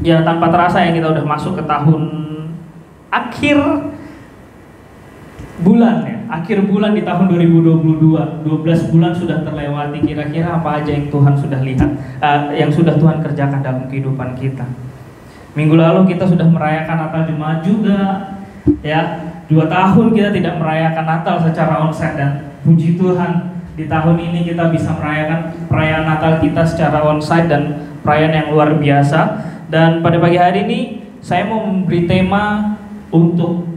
Ya tanpa terasa ya kita udah masuk ke tahun akhir bulan ya, akhir bulan di tahun 2022. 12 bulan sudah terlewati. Kira-kira apa aja yang Tuhan sudah lihat, yang sudah Tuhan kerjakan dalam kehidupan kita. Minggu lalu kita sudah merayakan Natal Jemaat juga ya. 2 tahun kita tidak merayakan Natal secara onsite, dan puji Tuhan di tahun ini kita bisa merayakan perayaan Natal kita secara onsite dan perayaan yang luar biasa. Dan pada pagi hari ini saya mau memberi tema untuk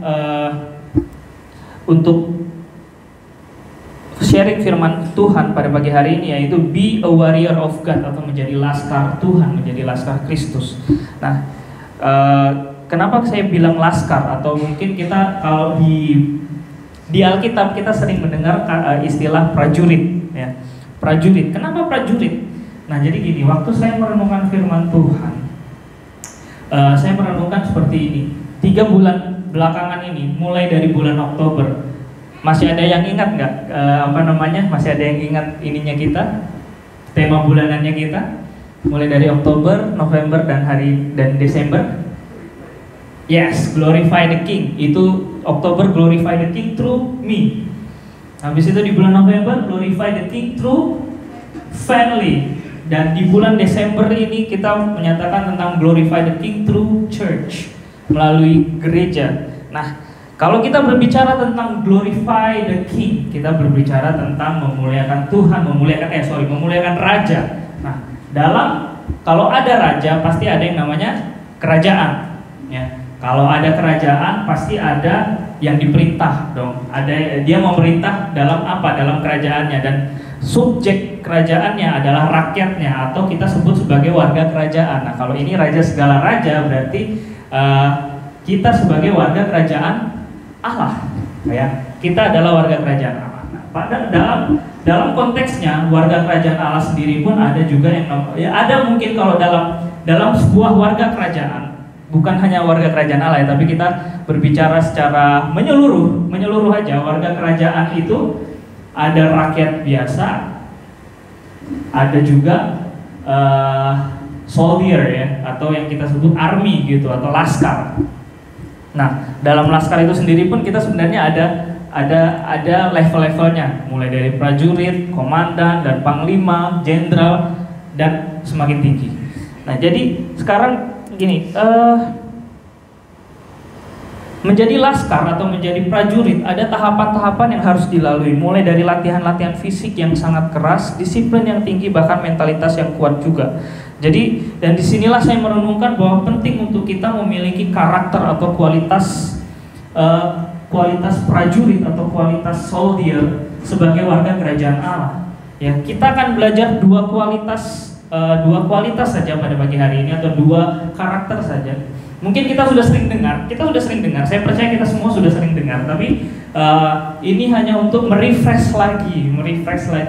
sharing firman Tuhan pada pagi hari ini, yaitu Be a Warrior of God, atau menjadi laskar Tuhan, menjadi laskar Kristus. Nah, kenapa saya bilang laskar? Atau mungkin kita kalau di Alkitab kita sering mendengar istilah prajurit ya. Prajurit. Kenapa prajurit? Nah, jadi gini, waktu saya merenungkan firman Tuhan, saya merenungkan seperti ini. 3 bulan belakangan ini, mulai dari bulan Oktober, masih ada yang ingat nggak? Masih ada yang ingat ininya kita? Tema bulanannya kita? Mulai dari Oktober, November, dan Desember. Yes, glorify the King. Itu Oktober, glorify the King through me. Habis itu di bulan November, glorify the King through family. Dan di bulan Desember ini kita menyatakan tentang glorify the King through church, melalui gereja. Nah, kalau kita berbicara tentang glorify the King, kita berbicara tentang memuliakan Tuhan, memuliakan Raja. Nah, kalau ada raja pasti ada yang namanya kerajaan ya. Kalau ada kerajaan pasti ada yang diperintah dong. Dia mau merintah dalam apa? Dalam kerajaannya, dan subjek kerajaannya adalah rakyatnya, atau kita sebut sebagai warga kerajaan. Nah, kalau ini raja segala raja, berarti kita sebagai warga kerajaan Allah ya. Kita adalah warga kerajaan Allah. Nah, pada dalam konteksnya warga kerajaan Allah sendiri pun ada juga yang ada mungkin kalau dalam sebuah warga kerajaan, bukan hanya warga kerajaan Allah ya, tapi kita berbicara secara menyeluruh aja. Warga kerajaan itu ada rakyat biasa, ada juga soldier ya, atau yang kita sebut army gitu, atau laskar. Nah, dalam laskar itu sendiri pun kita sebenarnya ada level-levelnya, mulai dari prajurit, komandan, dan panglima, jenderal, dan semakin tinggi. Nah, jadi sekarang gini, menjadi laskar atau menjadi prajurit ada tahapan-tahapan yang harus dilalui, mulai dari latihan-latihan fisik yang sangat keras, disiplin yang tinggi, bahkan mentalitas yang kuat juga. Jadi, dan disinilah saya merenungkan bahwa penting untuk kita memiliki karakter atau kualitas prajurit atau kualitas soldier sebagai warga kerajaan Allah. Ya, kita akan belajar dua kualitas saja pada pagi hari ini, atau 2 karakter saja. Mungkin kita sudah sering dengar, saya percaya kita semua sudah sering dengar, tapi ini hanya untuk merefresh lagi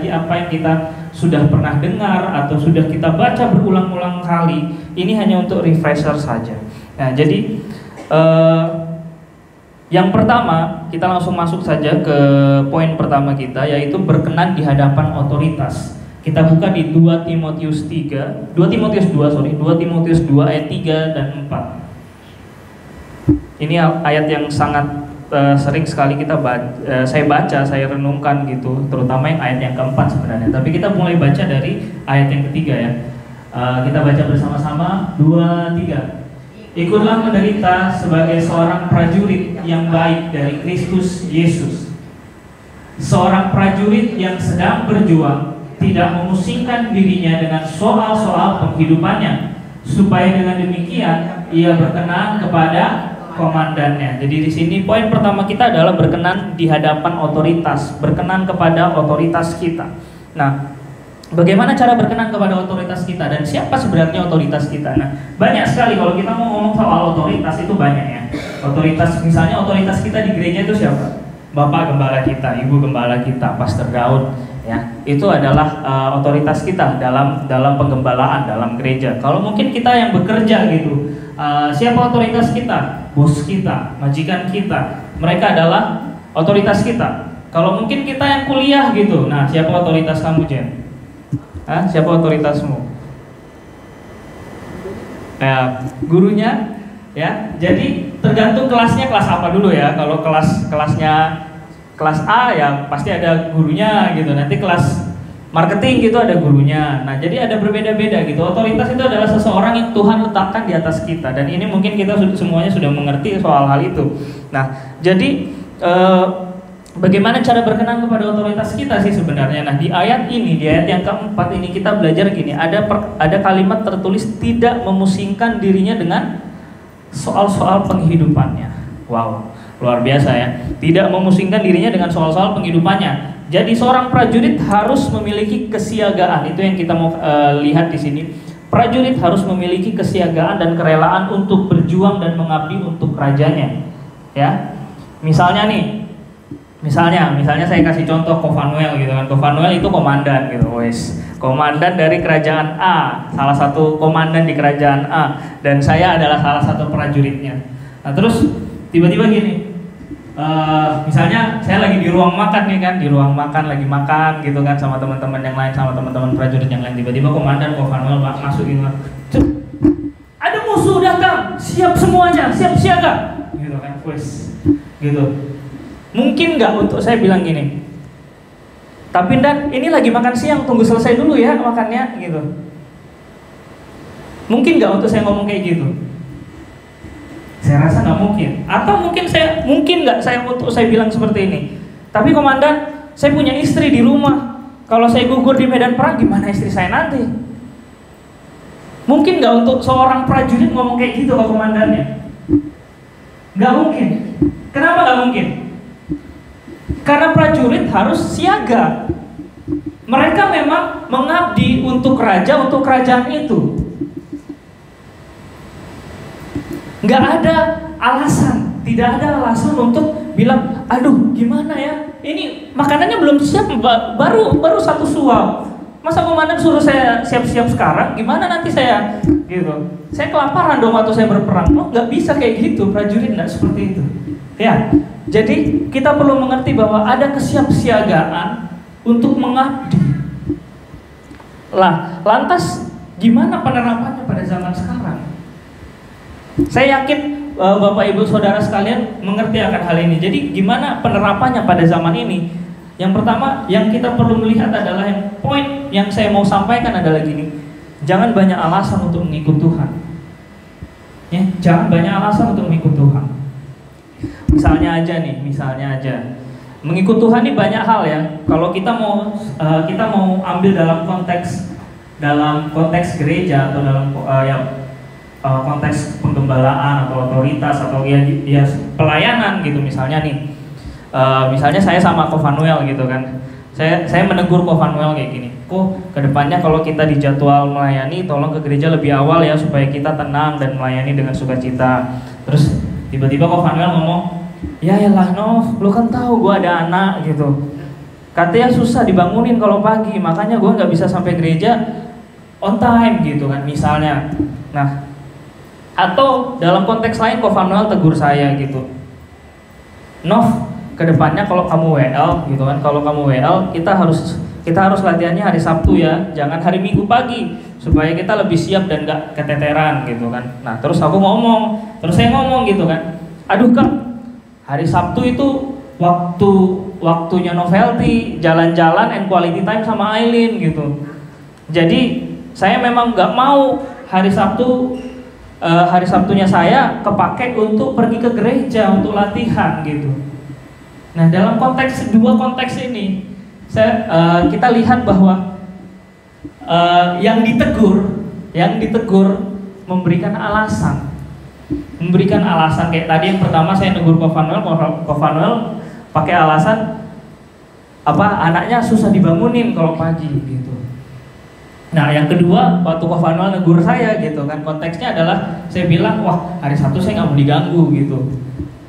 apa yang kita sudah pernah dengar atau sudah kita baca berulang-ulang kali. Ini hanya untuk refresher saja. Nah, jadi yang pertama, kita langsung masuk saja ke poin pertama kita, yaitu berkenan di hadapan otoritas. Kita buka di 2 Timotius 2 ayat 3 dan 4. Ini ayat yang sangat sering sekali saya renungkan gitu, terutama yang ayat yang keempat sebenarnya. Tapi kita mulai baca dari ayat yang ketiga ya. Kita baca bersama-sama, 2, 3. Ikutlah menderita sebagai seorang prajurit yang baik dari Kristus Yesus. Seorang prajurit yang sedang berjuang tidak memusingkan dirinya dengan soal-soal penghidupannya, supaya dengan demikian ia berkenan kepada komandannya. Jadi di sini poin pertama kita adalah berkenan di hadapan otoritas, berkenan kepada otoritas kita. Nah, bagaimana cara berkenan kepada otoritas kita, dan siapa sebenarnya otoritas kita? Nah, banyak sekali kalau kita mau ngomong soal otoritas, itu banyak ya. Otoritas, misalnya otoritas kita di gereja itu siapa? Bapak gembala kita, Ibu gembala kita, Pastor Daud ya. Itu adalah otoritas kita dalam penggembalaan dalam gereja. Kalau mungkin kita yang bekerja gitu, siapa otoritas kita? Bos kita, majikan kita, mereka adalah otoritas kita. Kalau mungkin kita yang kuliah gitu, nah siapa otoritas kamu, Jen? Siapa otoritasmu? gurunya ya. Jadi tergantung kelasnya kelas apa dulu ya. Kalau kelasnya kelas A ya pasti ada gurunya gitu. Nanti kelas marketing gitu ada gurunya. Nah, jadi ada berbeda-beda gitu. Otoritas itu adalah seseorang yang Tuhan letakkan di atas kita. Dan ini mungkin kita semuanya sudah mengerti soal hal itu. Nah, jadi bagaimana cara berkenan kepada otoritas kita sih sebenarnya? Nah, di ayat ini, di ayat yang keempat ini kita belajar gini. Ada kalimat tertulis tidak memusingkan dirinya dengan soal-soal penghidupannya. Wow, luar biasa ya. Tidak memusingkan dirinya dengan soal-soal penghidupannya. Jadi seorang prajurit harus memiliki kesiagaan. Itu yang kita mau lihat di sini. Prajurit harus memiliki kesiagaan dan kerelaan untuk berjuang dan mengabdi untuk rajanya. Ya. Misalnya saya kasih contoh Kovanuel gitu kan. Kovanuel itu komandan gitu, wes. Komandan dari kerajaan A, salah satu komandan di kerajaan A, dan saya adalah salah satu prajuritnya. Nah, terus tiba-tiba gini. Misalnya saya lagi di ruang makan nih kan, di ruang makan lagi makan gitu kan sama teman-teman yang lain, sama teman-teman prajurit yang lain. Tiba-tiba komandan Kovanuel masuk gitu kan. Ada musuh datang, siap semuanya, siap siaga. Gitu kan, wes. Gitu. Mungkin nggak untuk saya bilang gini, tapi Dan ini lagi makan siang, tunggu selesai dulu ya makannya gitu. Mungkin nggak untuk saya ngomong kayak gitu? Saya rasa nggak mungkin. Atau mungkin nggak saya untuk saya bilang seperti ini. Tapi komandan, saya punya istri di rumah. Kalau saya gugur di medan perang, gimana istri saya nanti? Mungkin nggak untuk seorang prajurit ngomong kayak gitu ke komandannya? Nggak mungkin. Kenapa nggak mungkin? Karena prajurit harus siaga. Mereka memang mengabdi untuk raja, untuk kerajaan itu. Nggak ada alasan, tidak ada alasan untuk bilang, aduh gimana ya, ini makanannya belum siap, baru satu suap. Masa komandan suruh saya siap-siap sekarang, gimana nanti saya gitu? Saya kelaparan dong waktu saya berperang. Oh, nggak bisa kayak gitu, prajurit nggak seperti itu. Ya, jadi kita perlu mengerti bahwa ada kesiapsiagaan untuk mengabdi. Lah, lantas gimana penerapannya pada zaman sekarang? Saya yakin Bapak Ibu Saudara sekalian mengerti akan hal ini. Jadi gimana penerapannya pada zaman ini? Yang pertama yang kita perlu melihat adalah poin yang saya mau sampaikan adalah gini. Jangan banyak alasan untuk mengikut Tuhan. Ya, jangan banyak alasan untuk mengikut Tuhan. Misalnya aja mengikut Tuhan ini banyak hal ya. Kalau kita mau ambil dalam konteks gereja atau dalam konteks penggembalaan atau otoritas atau ya pelayanan gitu misalnya nih. Misalnya saya sama Kovanuel gitu kan. Saya menegur Kovanuel kayak gini. Kok kedepannya kalau kita dijadwal melayani, tolong ke gereja lebih awal ya supaya kita tenang dan melayani dengan sukacita. Terus tiba-tiba Kovanuel ngomong, ya lah Nov, lu kan tahu gue ada anak gitu. Katanya susah dibangunin kalau pagi, makanya gue nggak bisa sampai gereja on time gitu kan misalnya. Nah, atau dalam konteks lain Kovanuel tegur saya gitu, Nov, kedepannya kalau kamu WL gitu kan, kalau kamu WL kita harus latihannya hari Sabtu ya, jangan hari Minggu pagi supaya kita lebih siap dan gak keteteran gitu kan. Nah terus saya ngomong gitu kan, aduh Kak, hari Sabtu itu waktunya Novelty, jalan-jalan and quality time sama Aileen gitu. Jadi saya memang gak mau hari Sabtunya saya kepake untuk pergi ke gereja untuk latihan gitu. Nah dalam dua konteks ini kita lihat bahwa yang ditegur memberikan alasan kayak tadi yang pertama saya negur Kovanuel pakai alasan anaknya susah dibangunin kalau pagi gitu. Nah yang kedua waktu Kovanuel negur saya gitu kan, konteksnya adalah saya bilang wah hari Sabtu saya nggak mau diganggu gitu.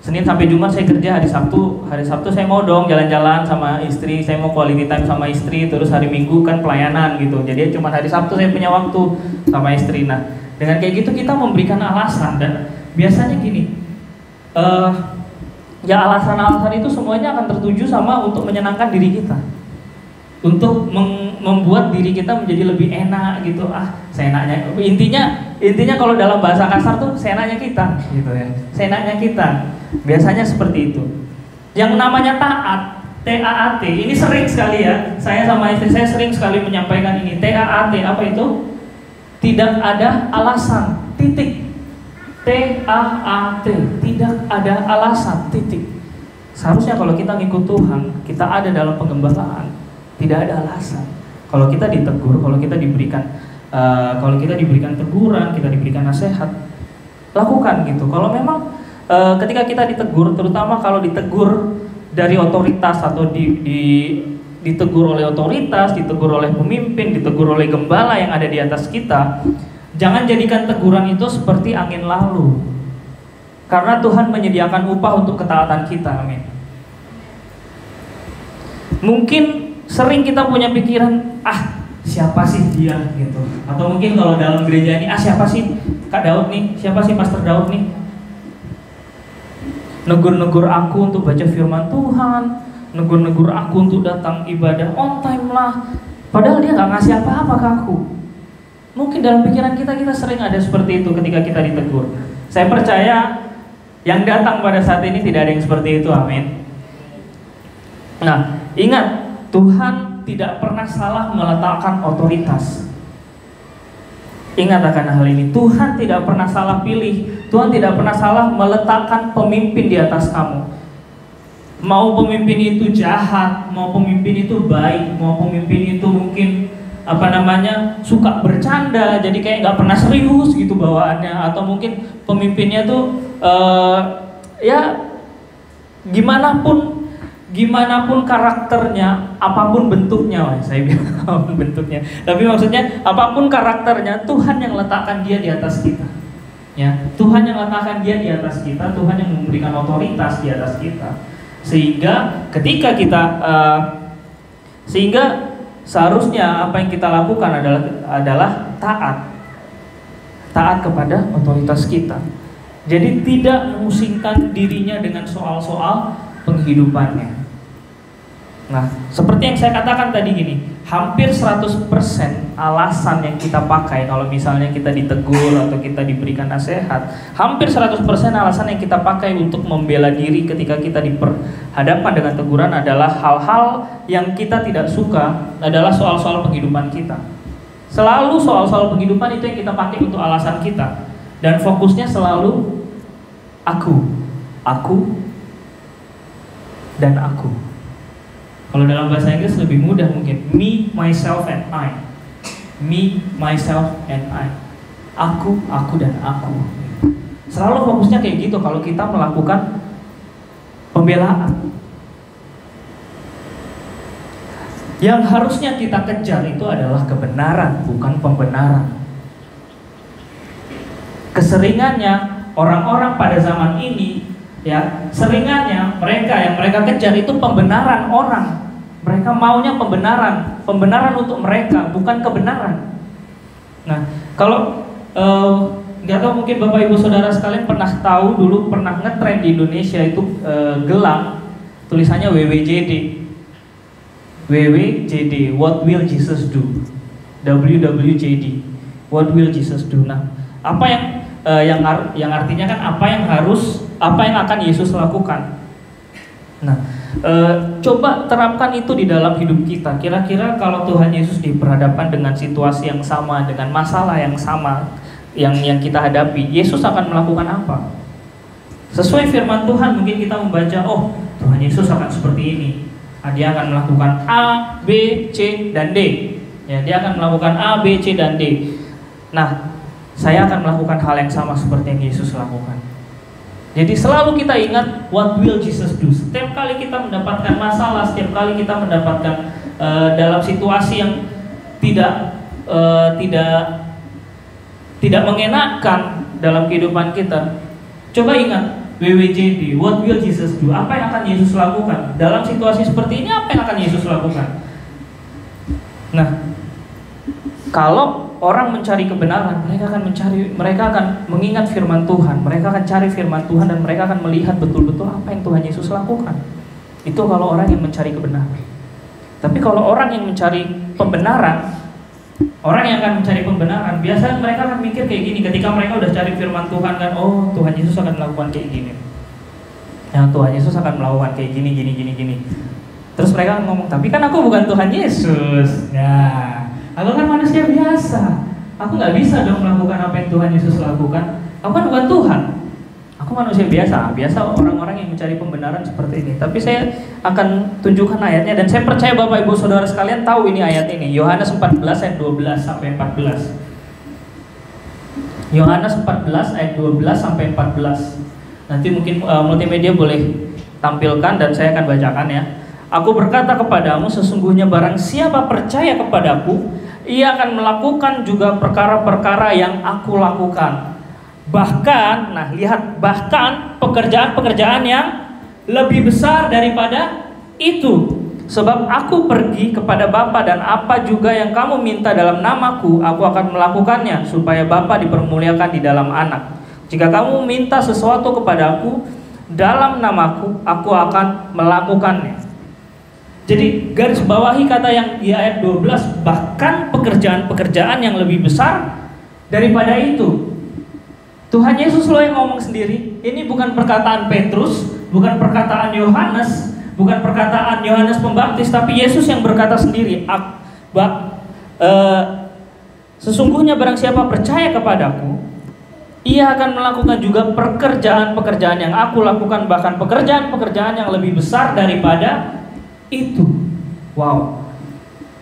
Senin sampai Jumat saya kerja, hari Sabtu saya mau dong jalan-jalan sama istri, saya mau quality time sama istri, terus hari Minggu kan pelayanan gitu. Jadi cuma hari Sabtu saya punya waktu sama istri. Nah dengan kayak gitu kita memberikan alasan dan biasanya gini, ya alasan-alasan itu semuanya akan tertuju sama untuk menyenangkan diri kita. untuk membuat diri kita menjadi lebih enak gitu. Seenaknya. Intinya kalau dalam bahasa kasar tuh seenaknya kita gitu ya. Seenaknya kita. Biasanya seperti itu. Yang namanya taat, T-A-A-T, ini sering sekali ya. Saya sama istri saya sering sekali menyampaikan ini. T-A-A-T apa itu? Tidak ada alasan, titik. T-A-A-T, tidak ada alasan, titik. Seharusnya kalau kita ngikut Tuhan, kita ada dalam pengembalaan, tidak ada alasan. Kalau kita ditegur, kalau kita diberikan teguran, kita diberikan nasihat, lakukan gitu. Kalau memang ketika kita ditegur, terutama kalau ditegur dari otoritas atau ditegur oleh otoritas, ditegur oleh pemimpin, ditegur oleh gembala yang ada di atas kita, jangan jadikan teguran itu seperti angin lalu. Karena Tuhan menyediakan upah untuk ketaatan kita, amin. Mungkin sering kita punya pikiran, siapa sih dia gitu. Atau mungkin kalau dalam gereja ini, siapa sih Kak Daud nih, siapa sih Pastor Daud nih, negur-negur aku untuk baca firman Tuhan, negur-negur aku untuk datang ibadah on time lah, padahal dia gak ngasih apa-apa ke aku. Mungkin dalam pikiran kita sering ada seperti itu ketika kita ditegur. Saya percaya yang datang pada saat ini tidak ada yang seperti itu, amin. Nah, ingat, Tuhan tidak pernah salah meletakkan otoritas. Ingat akan hal ini, Tuhan tidak pernah salah pilih, Tuhan tidak pernah salah meletakkan pemimpin di atas kamu. Mau pemimpin itu jahat, mau pemimpin itu baik, mau pemimpin itu mungkin suka bercanda, jadi kayak nggak pernah serius gitu bawaannya, atau mungkin pemimpinnya tuh gimana pun karakternya, apapun bentuknya, saya bilang apapun bentuknya, tapi maksudnya apapun karakternya, Tuhan yang letakkan dia di atas kita, ya. Tuhan yang letakkan dia di atas kita, Tuhan yang memberikan otoritas di atas kita, sehingga ketika kita seharusnya apa yang kita lakukan adalah taat kepada otoritas kita. Jadi tidak memusingkan dirinya dengan soal-soal penghidupannya. Nah, seperti yang saya katakan tadi gini, hampir 100% alasan yang kita pakai kalau misalnya kita ditegur atau kita diberikan nasihat, hampir 100% alasan yang kita pakai untuk membela diri ketika kita diperhadapkan dengan teguran adalah hal-hal yang kita tidak suka, adalah soal-soal penghidupan kita. Selalu soal-soal penghidupan itu yang kita pakai untuk alasan kita. Dan fokusnya selalu aku dan aku. Kalau dalam bahasa Inggris lebih mudah mungkin, me, myself, and I. Me, myself, and I. Aku, dan aku. Selalu fokusnya kayak gitu kalau kita melakukan pembelaan. Yang harusnya kita kejar itu adalah kebenaran, bukan pembenaran. Keseringannya orang-orang pada zaman ini, ya, seringannya mereka kejar itu pembenaran orang. Mereka maunya pembenaran untuk mereka, bukan kebenaran. Nah, kalau nggak tahu, mungkin Bapak Ibu Saudara sekalian pernah tahu dulu pernah ngetrend di Indonesia itu gelang tulisannya WWJD. WWJD, What Will Jesus Do? WWJD, What Will Jesus Do? Nah, apa yang artinya kan apa yang akan Yesus lakukan. Nah, coba terapkan itu di dalam hidup kita. Kira-kira kalau Tuhan Yesus diperhadapkan dengan situasi yang sama, dengan masalah yang sama yang kita hadapi, Yesus akan melakukan apa? Sesuai firman Tuhan, mungkin kita membaca, oh, Tuhan Yesus akan seperti ini. Dia akan melakukan A, B, C, dan D. Ya, dia akan melakukan A, B, C, dan D. Nah, saya akan melakukan hal yang sama seperti yang Yesus lakukan. Jadi selalu kita ingat, what will Jesus do? Setiap kali kita mendapatkan masalah, setiap kali kita mendapatkan dalam situasi yang tidak mengenakan dalam kehidupan kita, coba ingat WWJD, what will Jesus do? Apa yang akan Yesus lakukan? Dalam situasi seperti ini, apa yang akan Yesus lakukan? Nah, kalau orang mencari kebenaran, mereka akan mengingat firman Tuhan, mereka akan cari firman Tuhan, dan mereka akan melihat betul-betul apa yang Tuhan Yesus lakukan. Itu kalau orang yang mencari kebenaran. Tapi kalau orang yang mencari pembenaran, orang yang akan mencari pembenaran, biasanya mereka akan mikir kayak gini. Ketika mereka udah cari firman Tuhan kan, oh Tuhan Yesus akan melakukan kayak gini, ya Tuhan Yesus akan melakukan kayak gini. Terus mereka akan ngomong, tapi kan aku bukan Tuhan Yesus. Nah, aku kan manusia biasa. Aku nggak bisa dong melakukan apa yang Tuhan Yesus lakukan. Aku kan bukan Tuhan. Aku manusia biasa. Biasa orang-orang yang mencari pembenaran seperti ini. Tapi saya akan tunjukkan ayatnya, dan saya percaya Bapak Ibu Saudara sekalian tahu ini ayat ini. Yohanes 14 ayat 12 sampai 14. Yohanes 14 ayat 12 sampai 14. Nanti mungkin multimedia boleh tampilkan dan saya akan bacakan ya. Aku berkata kepadamu, sesungguhnya barang siapa percaya kepadaku, ia akan melakukan juga perkara-perkara yang aku lakukan. Bahkan, nah lihat, bahkan pekerjaan-pekerjaan yang lebih besar daripada itu. Sebab aku pergi kepada Bapa, dan apa juga yang kamu minta dalam namaku, aku akan melakukannya, supaya Bapa dipermuliakan di dalam Anak. Jika kamu minta sesuatu kepadaku dalam namaku, aku akan melakukannya. Jadi garis bawahi kata yang di ayat 12, bahkan pekerjaan-pekerjaan yang lebih besar daripada itu. Tuhan Yesus loh yang ngomong sendiri. Ini bukan perkataan Petrus, bukan perkataan Yohanes, bukan perkataan Yohanes Pembaptis, tapi Yesus yang berkata sendiri. Sesungguhnya barang siapa percaya kepadaku, ia akan melakukan juga pekerjaan-pekerjaan yang aku lakukan, bahkan pekerjaan-pekerjaan yang lebih besar daripada itu. Wow.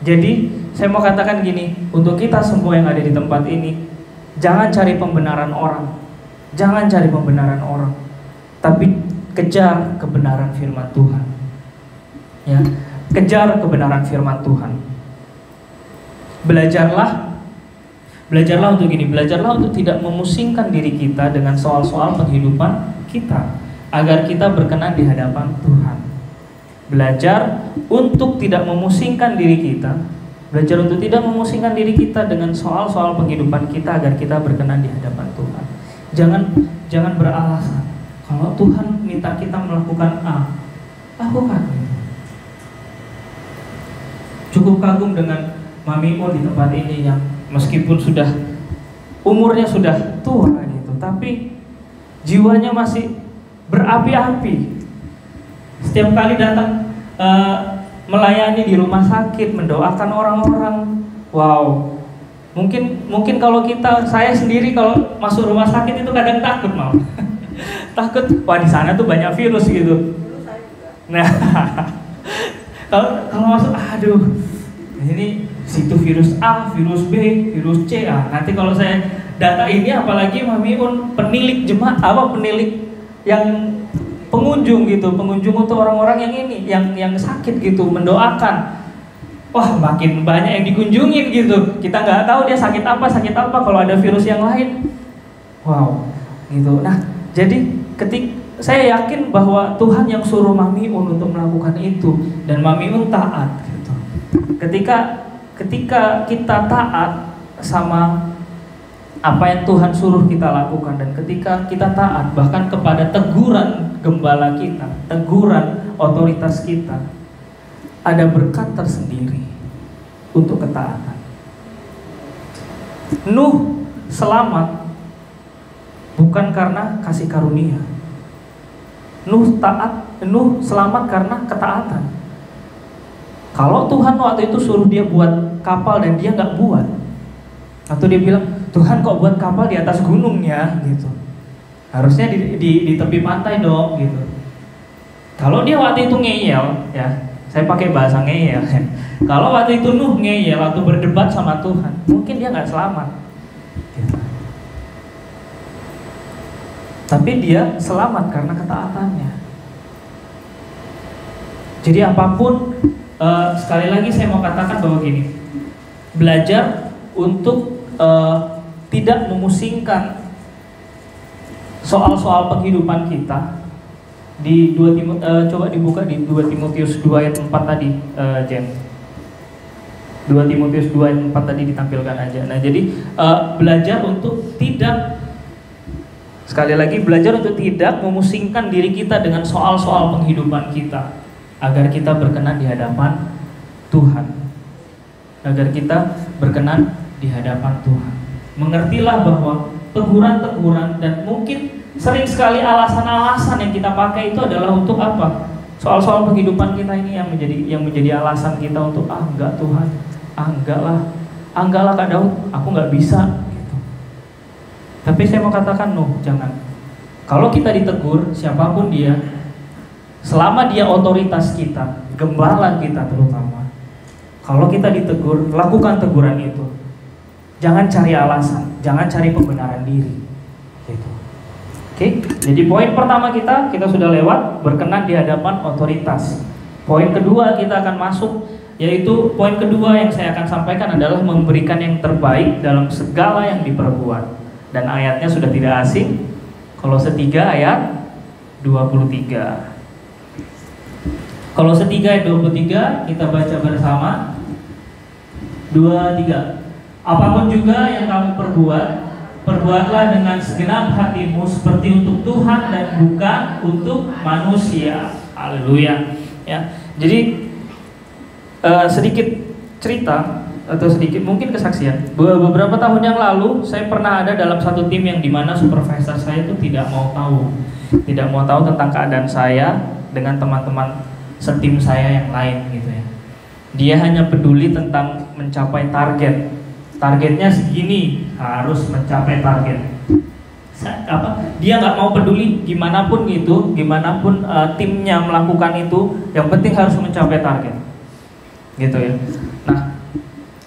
Jadi saya mau katakan gini, untuk kita semua yang ada di tempat ini, jangan cari pembenaran orang. Jangan cari pembenaran orang, tapi kejar kebenaran firman Tuhan. Ya, kejar kebenaran firman Tuhan. Belajarlah untuk gini, belajarlah untuk tidak memusingkan diri kita dengan soal-soal penghidupan kita, agar kita berkenan di hadapan Tuhan. Belajar untuk tidak memusingkan diri kita, belajar untuk tidak memusingkan diri kita dengan soal-soal penghidupan kita, agar kita berkenan di hadapan Tuhan. Jangan beralasan, kalau Tuhan minta kita melakukan A, lakukan. Cukup kagum dengan Mami O di tempat ini yang meskipun sudah umurnya sudah tua gitu, tapi jiwanya masih berapi-api. Setiap kali datang melayani di rumah sakit, mendoakan orang-orang. Wow. Mungkin kalau saya sendiri kalau masuk rumah sakit itu kadang takut mau. Takut, wah di sana tuh banyak virus gitu. Nah, kalau masuk, aduh, ini situ virus A, virus B, virus C. Nanti kalau saya data ini, apalagi Mami Un penilik jemaat, penilik yang pengunjung gitu, pengunjung untuk orang-orang yang ini, yang sakit gitu, mendoakan. Wah, makin banyak yang dikunjungin gitu. Kita nggak tahu dia sakit apa kalau ada virus yang lain. Wow, gitu. Nah, jadi saya yakin bahwa Tuhan yang suruh Mami Un untuk melakukan itu, dan Mami Un taat gitu. Ketika kita taat sama apa yang Tuhan suruh kita lakukan, dan ketika kita taat bahkan kepada teguran gembala kita, teguran otoritas kita, ada berkat tersendiri untuk ketaatan. Nuh selamat bukan karena kasih karunia. Nuh selamat karena ketaatan. Kalau Tuhan waktu itu suruh dia buat kapal dan dia nggak buat, atau dia bilang, Tuhan kok buat kapal di atas gunung ya, gitu. Harusnya di tepi pantai dong, gitu. Kalau dia waktu itu ngeyel, ya, saya pakai bahasa ngeyel. Kalau waktu itu Nuh ngeyel atau berdebat sama Tuhan, mungkin dia nggak selamat. Gitu. Tapi dia selamat karena ketaatannya. Jadi apapun, sekali lagi saya mau katakan bahwa gini, belajar untuk tidak memusingkan soal-soal penghidupan kita. Coba dibuka di 2 Timotius 2 ayat 4 tadi, Jen. 2 Timotius 2 ayat 4 tadi ditampilkan aja. Nah, jadi belajar untuk tidak, sekali lagi, belajar untuk tidak memusingkan diri kita dengan soal-soal penghidupan kita, agar kita berkenan di hadapan Tuhan, agar kita berkenan di hadapan Tuhan. Mengertilah bahwa teguran-teguran dan mungkin sering sekali alasan-alasan yang kita pakai itu adalah untuk apa? Soal-soal kehidupan kita ini yang menjadi alasan kita untuk enggak Tuhan, enggak lah Kak Daud, aku nggak bisa gitu. Tapi saya mau katakan jangan. Kalau kita ditegur siapapun dia, selama dia otoritas kita, gembala kita terutama, kalau kita ditegur, lakukan teguran itu. Jangan cari alasan, jangan cari pembenaran diri gitu. Oke, jadi poin pertama kita sudah lewat, berkenan di hadapan otoritas. Poin kedua kita akan masuk, yaitu poin kedua yang saya akan sampaikan adalah memberikan yang terbaik dalam segala yang diperbuat. Dan ayatnya sudah tidak asing, Kolose 3 ayat 23. Kolose 3 ayat 23 kita baca bersama. 2-3. Apapun juga yang kamu perbuat, perbuatlah dengan segenap hatimu seperti untuk Tuhan dan bukan untuk manusia. Haleluya. Ya. Jadi sedikit cerita atau sedikit mungkin kesaksian. Beberapa tahun yang lalu saya pernah ada dalam satu tim yang dimana supervisor saya itu tidak mau tahu tentang keadaan saya dengan teman-teman setim saya yang lain gitu ya. Dia hanya peduli tentang mencapai target. Targetnya segini, harus mencapai target. Dia nggak mau peduli gimana pun timnya melakukan itu, yang penting harus mencapai target, gitu ya. Nah,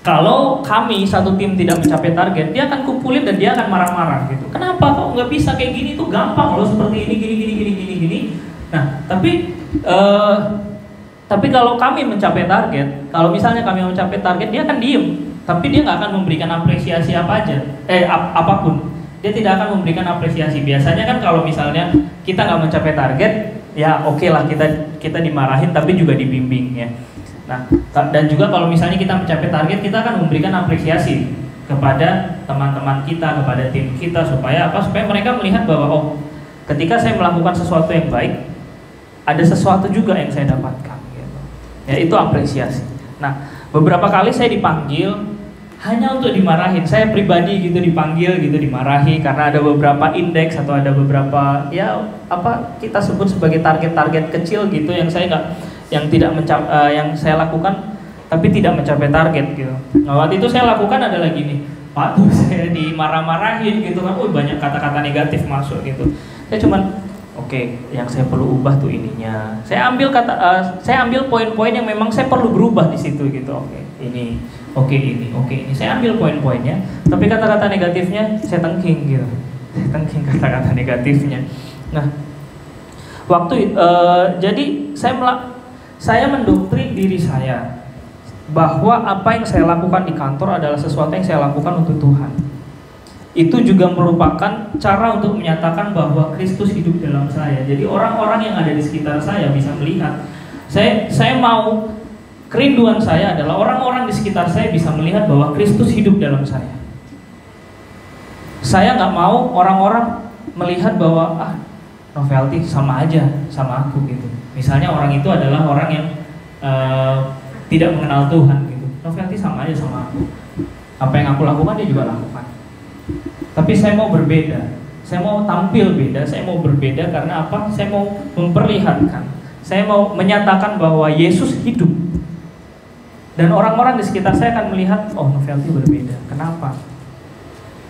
kalau kami satu tim tidak mencapai target, dia akan kumpulin dan dia akan marah-marah gitu. Kenapa kok nggak bisa kayak gini, tuh gampang loh seperti ini, gini. Nah, tapi kalau kami mencapai target, kalau misalnya kami mencapai target, dia akan diem. Tapi dia nggak akan memberikan apresiasi apapun. Dia tidak akan memberikan apresiasi. Biasanya kan kalau misalnya kita nggak mencapai target, ya oke lah kita dimarahin, tapi juga dibimbing ya. Nah, dan juga kalau misalnya kita mencapai target, kita akan memberikan apresiasi kepada teman-teman kita, kepada tim kita, supaya mereka melihat bahwa ketika saya melakukan sesuatu yang baik, ada sesuatu juga yang saya dapatkan. Gitu. Ya itu apresiasi. Nah, beberapa kali saya dipanggil hanya untuk dimarahin. Saya pribadi gitu dipanggil gitu, dimarahi karena ada beberapa indeks atau ada beberapa kita sebut sebagai target-target kecil gitu yang yang saya lakukan tapi tidak mencapai target gitu. Nah, waktu itu saya lakukan adalah gini, Pak, tuh saya dimarah-marahin gitu kan, banyak kata-kata negatif masuk gitu. Saya cuman yang saya perlu ubah tuh ininya. Saya ambil poin-poin yang memang saya perlu berubah di situ gitu. Ini. Saya ambil poin-poinnya, tapi kata-kata negatifnya saya tengking gitu. Saya tengking kata-kata negatifnya. Nah, jadi saya mendoktrin diri saya bahwa apa yang saya lakukan di kantor adalah sesuatu yang saya lakukan untuk Tuhan. Itu juga merupakan cara untuk menyatakan bahwa Kristus hidup dalam saya. Jadi orang-orang yang ada di sekitar saya bisa melihat. Saya mau, kerinduan saya adalah orang-orang di sekitar saya bisa melihat bahwa Kristus hidup dalam saya. Saya nggak mau orang-orang melihat bahwa Novelty sama aja sama aku gitu. Misalnya orang itu adalah orang yang tidak mengenal Tuhan gitu. Novelty sama aja sama aku. Apa yang aku lakukan dia juga lakukan. Tapi saya mau berbeda. Saya mau tampil beda. Saya mau berbeda karena apa? Saya mau memperlihatkan. Saya mau menyatakan bahwa Yesus hidup. Dan orang-orang di sekitar saya akan melihat, Novelty berbeda. Kenapa?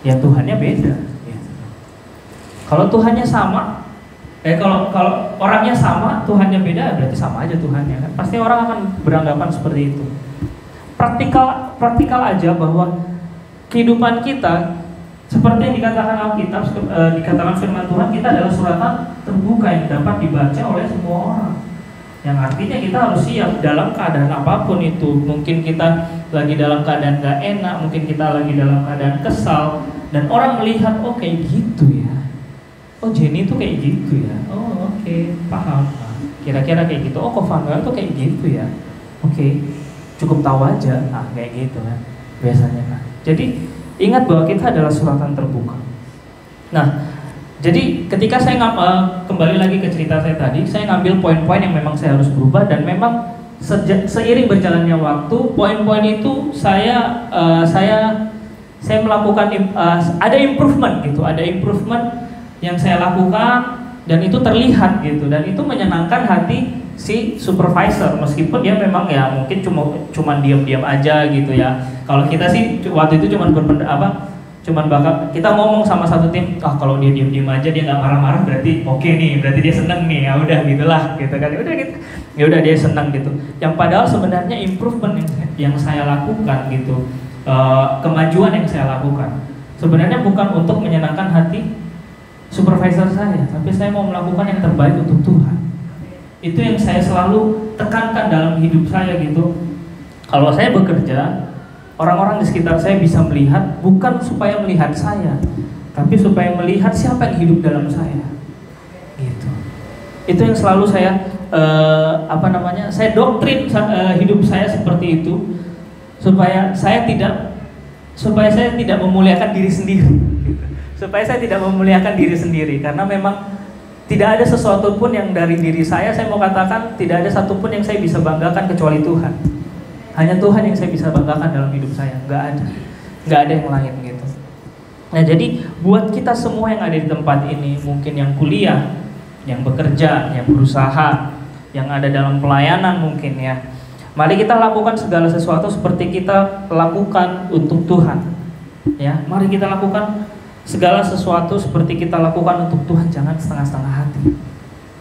Ya Tuhannya beda. Ya. Kalau Tuhannya sama, kalau orangnya sama, Tuhannya beda, berarti sama aja Tuhannya kan. Pasti orang akan beranggapan seperti itu. Praktikal aja bahwa kehidupan kita seperti yang dikatakan Alkitab, dikatakan firman Tuhan, kita adalah suratan terbuka yang dapat dibaca oleh semua orang. Yang artinya kita harus siap dalam keadaan apapun itu. Mungkin kita lagi dalam keadaan gak enak, mungkin kita lagi dalam keadaan kesal, dan orang melihat, kayak gitu ya. Jenny tuh kayak gitu ya. Paham. Kira-kira kayak gitu. Kok Vanuel tuh kayak gitu ya. Cukup tahu aja. Kayak gitu kan. Biasanya kan. Jadi ingat bahwa kita adalah suratan terbuka. Nah, jadi ketika saya kembali lagi ke cerita saya tadi, saya ngambil poin-poin yang memang saya harus berubah dan memang seiring berjalannya waktu, poin-poin itu saya melakukan ada improvement gitu, ada improvement yang saya lakukan dan itu terlihat gitu, dan itu menyenangkan hati si supervisor, meskipun dia memang ya mungkin cuma diam-diam aja gitu ya. Kalau kita sih waktu itu cuman bakal kita ngomong sama satu tim, kalau dia diam-diam aja, dia nggak marah-marah, berarti oke nih, berarti dia seneng nih, ya udah gitulah gitu kan, udah gitu, ya udah dia seneng gitu. Yang padahal sebenarnya improvement yang saya lakukan gitu, kemajuan yang saya lakukan sebenarnya bukan untuk menyenangkan hati supervisor saya, tapi saya mau melakukan yang terbaik untuk Tuhan. Itu yang saya selalu tekankan dalam hidup saya gitu. Kalau saya bekerja, orang-orang di sekitar saya bisa melihat, bukan supaya melihat saya, tapi supaya melihat siapa yang hidup dalam saya gitu. Itu yang selalu saya saya doktrin hidup saya seperti itu, supaya saya tidak memuliakan diri sendiri gitu. Supaya saya tidak memuliakan diri sendiri, karena memang tidak ada sesuatu pun yang dari diri saya mau katakan, tidak ada satupun yang saya bisa banggakan kecuali Tuhan. Hanya Tuhan yang saya bisa banggakan dalam hidup saya, nggak ada yang lain gitu. Nah, jadi buat kita semua yang ada di tempat ini, mungkin yang kuliah, yang bekerja, yang berusaha, yang ada dalam pelayanan mungkin ya, mari kita lakukan segala sesuatu seperti kita lakukan untuk Tuhan. Ya, mari kita lakukan segala sesuatu seperti kita lakukan untuk Tuhan. Jangan setengah-setengah hati.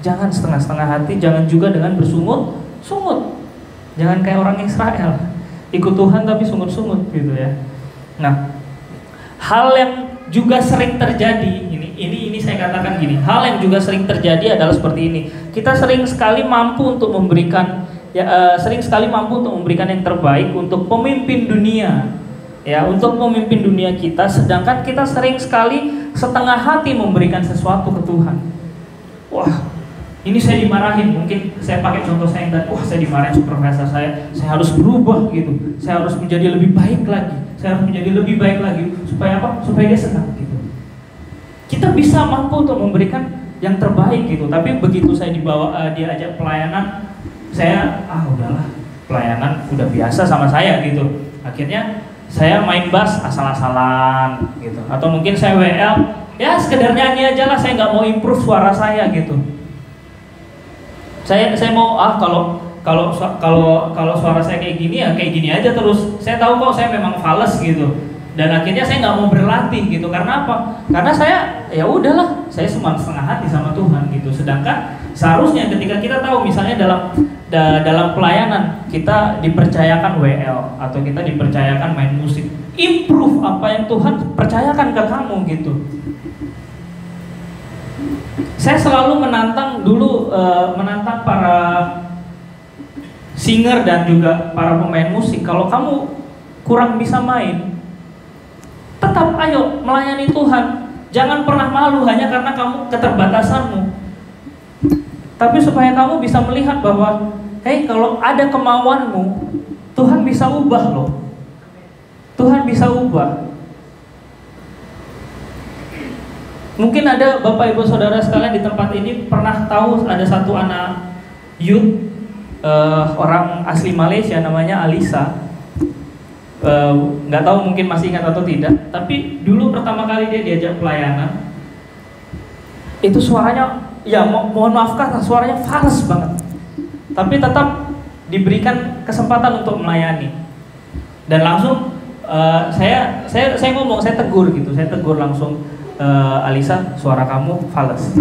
Jangan setengah-setengah hati, jangan juga dengan bersungut-sungut. Jangan kayak orang Israel, ikut Tuhan tapi sungut-sungut gitu ya. Nah, hal yang juga sering terjadi, ini saya katakan gini, hal yang juga sering terjadi adalah seperti ini. Kita sering sekali mampu untuk memberikan yang terbaik untuk pemimpin dunia. Ya, untuk memimpin dunia kita, sedangkan kita sering sekali setengah hati memberikan sesuatu ke Tuhan. Wah, ini saya dimarahin, mungkin saya pakai contoh saya yang tadi, saya dimarahin supervisor saya harus berubah gitu, saya harus menjadi lebih baik lagi, supaya apa? Supaya dia senang gitu. Kita bisa mampu untuk memberikan yang terbaik gitu, tapi begitu saya diajak pelayanan, saya udahlah, pelayanan udah biasa sama saya gitu. Akhirnya saya main bass asal-asalan gitu, atau mungkin saya WL ya sekedar nyanyi aja lah, saya nggak mau improve suara saya gitu. Saya mau kalau suara saya kayak gini ya kayak gini aja terus. Saya tahu kok saya memang fales gitu, dan akhirnya saya nggak mau berlatih gitu. Karena apa? Karena saya ya udahlah, saya cuma setengah hati sama Tuhan gitu. Sedangkan seharusnya ketika kita tahu misalnya dalam pelayanan kita dipercayakan WL atau kita dipercayakan main musik, improve apa yang Tuhan percayakan ke kamu gitu. Saya selalu menantang para singer dan juga para pemain musik, kalau kamu kurang bisa main, tetap ayo melayani Tuhan. Jangan pernah malu hanya karena kamu keterbatasanmu, tapi supaya kamu bisa melihat bahwa kalau ada kemauanmu, Tuhan bisa ubah loh. Tuhan bisa ubah. Mungkin ada Bapak Ibu Saudara sekalian di tempat ini pernah tahu ada satu anak youth, orang asli Malaysia namanya Alisa. Nggak tahu mungkin masih ingat atau tidak, tapi dulu pertama kali dia diajak pelayanan, itu suaranya, ya mohon maaf kata, suaranya fals banget. Tapi tetap diberikan kesempatan untuk melayani. Dan langsung saya ngomong, saya tegur langsung, Alisa, suara kamu fals.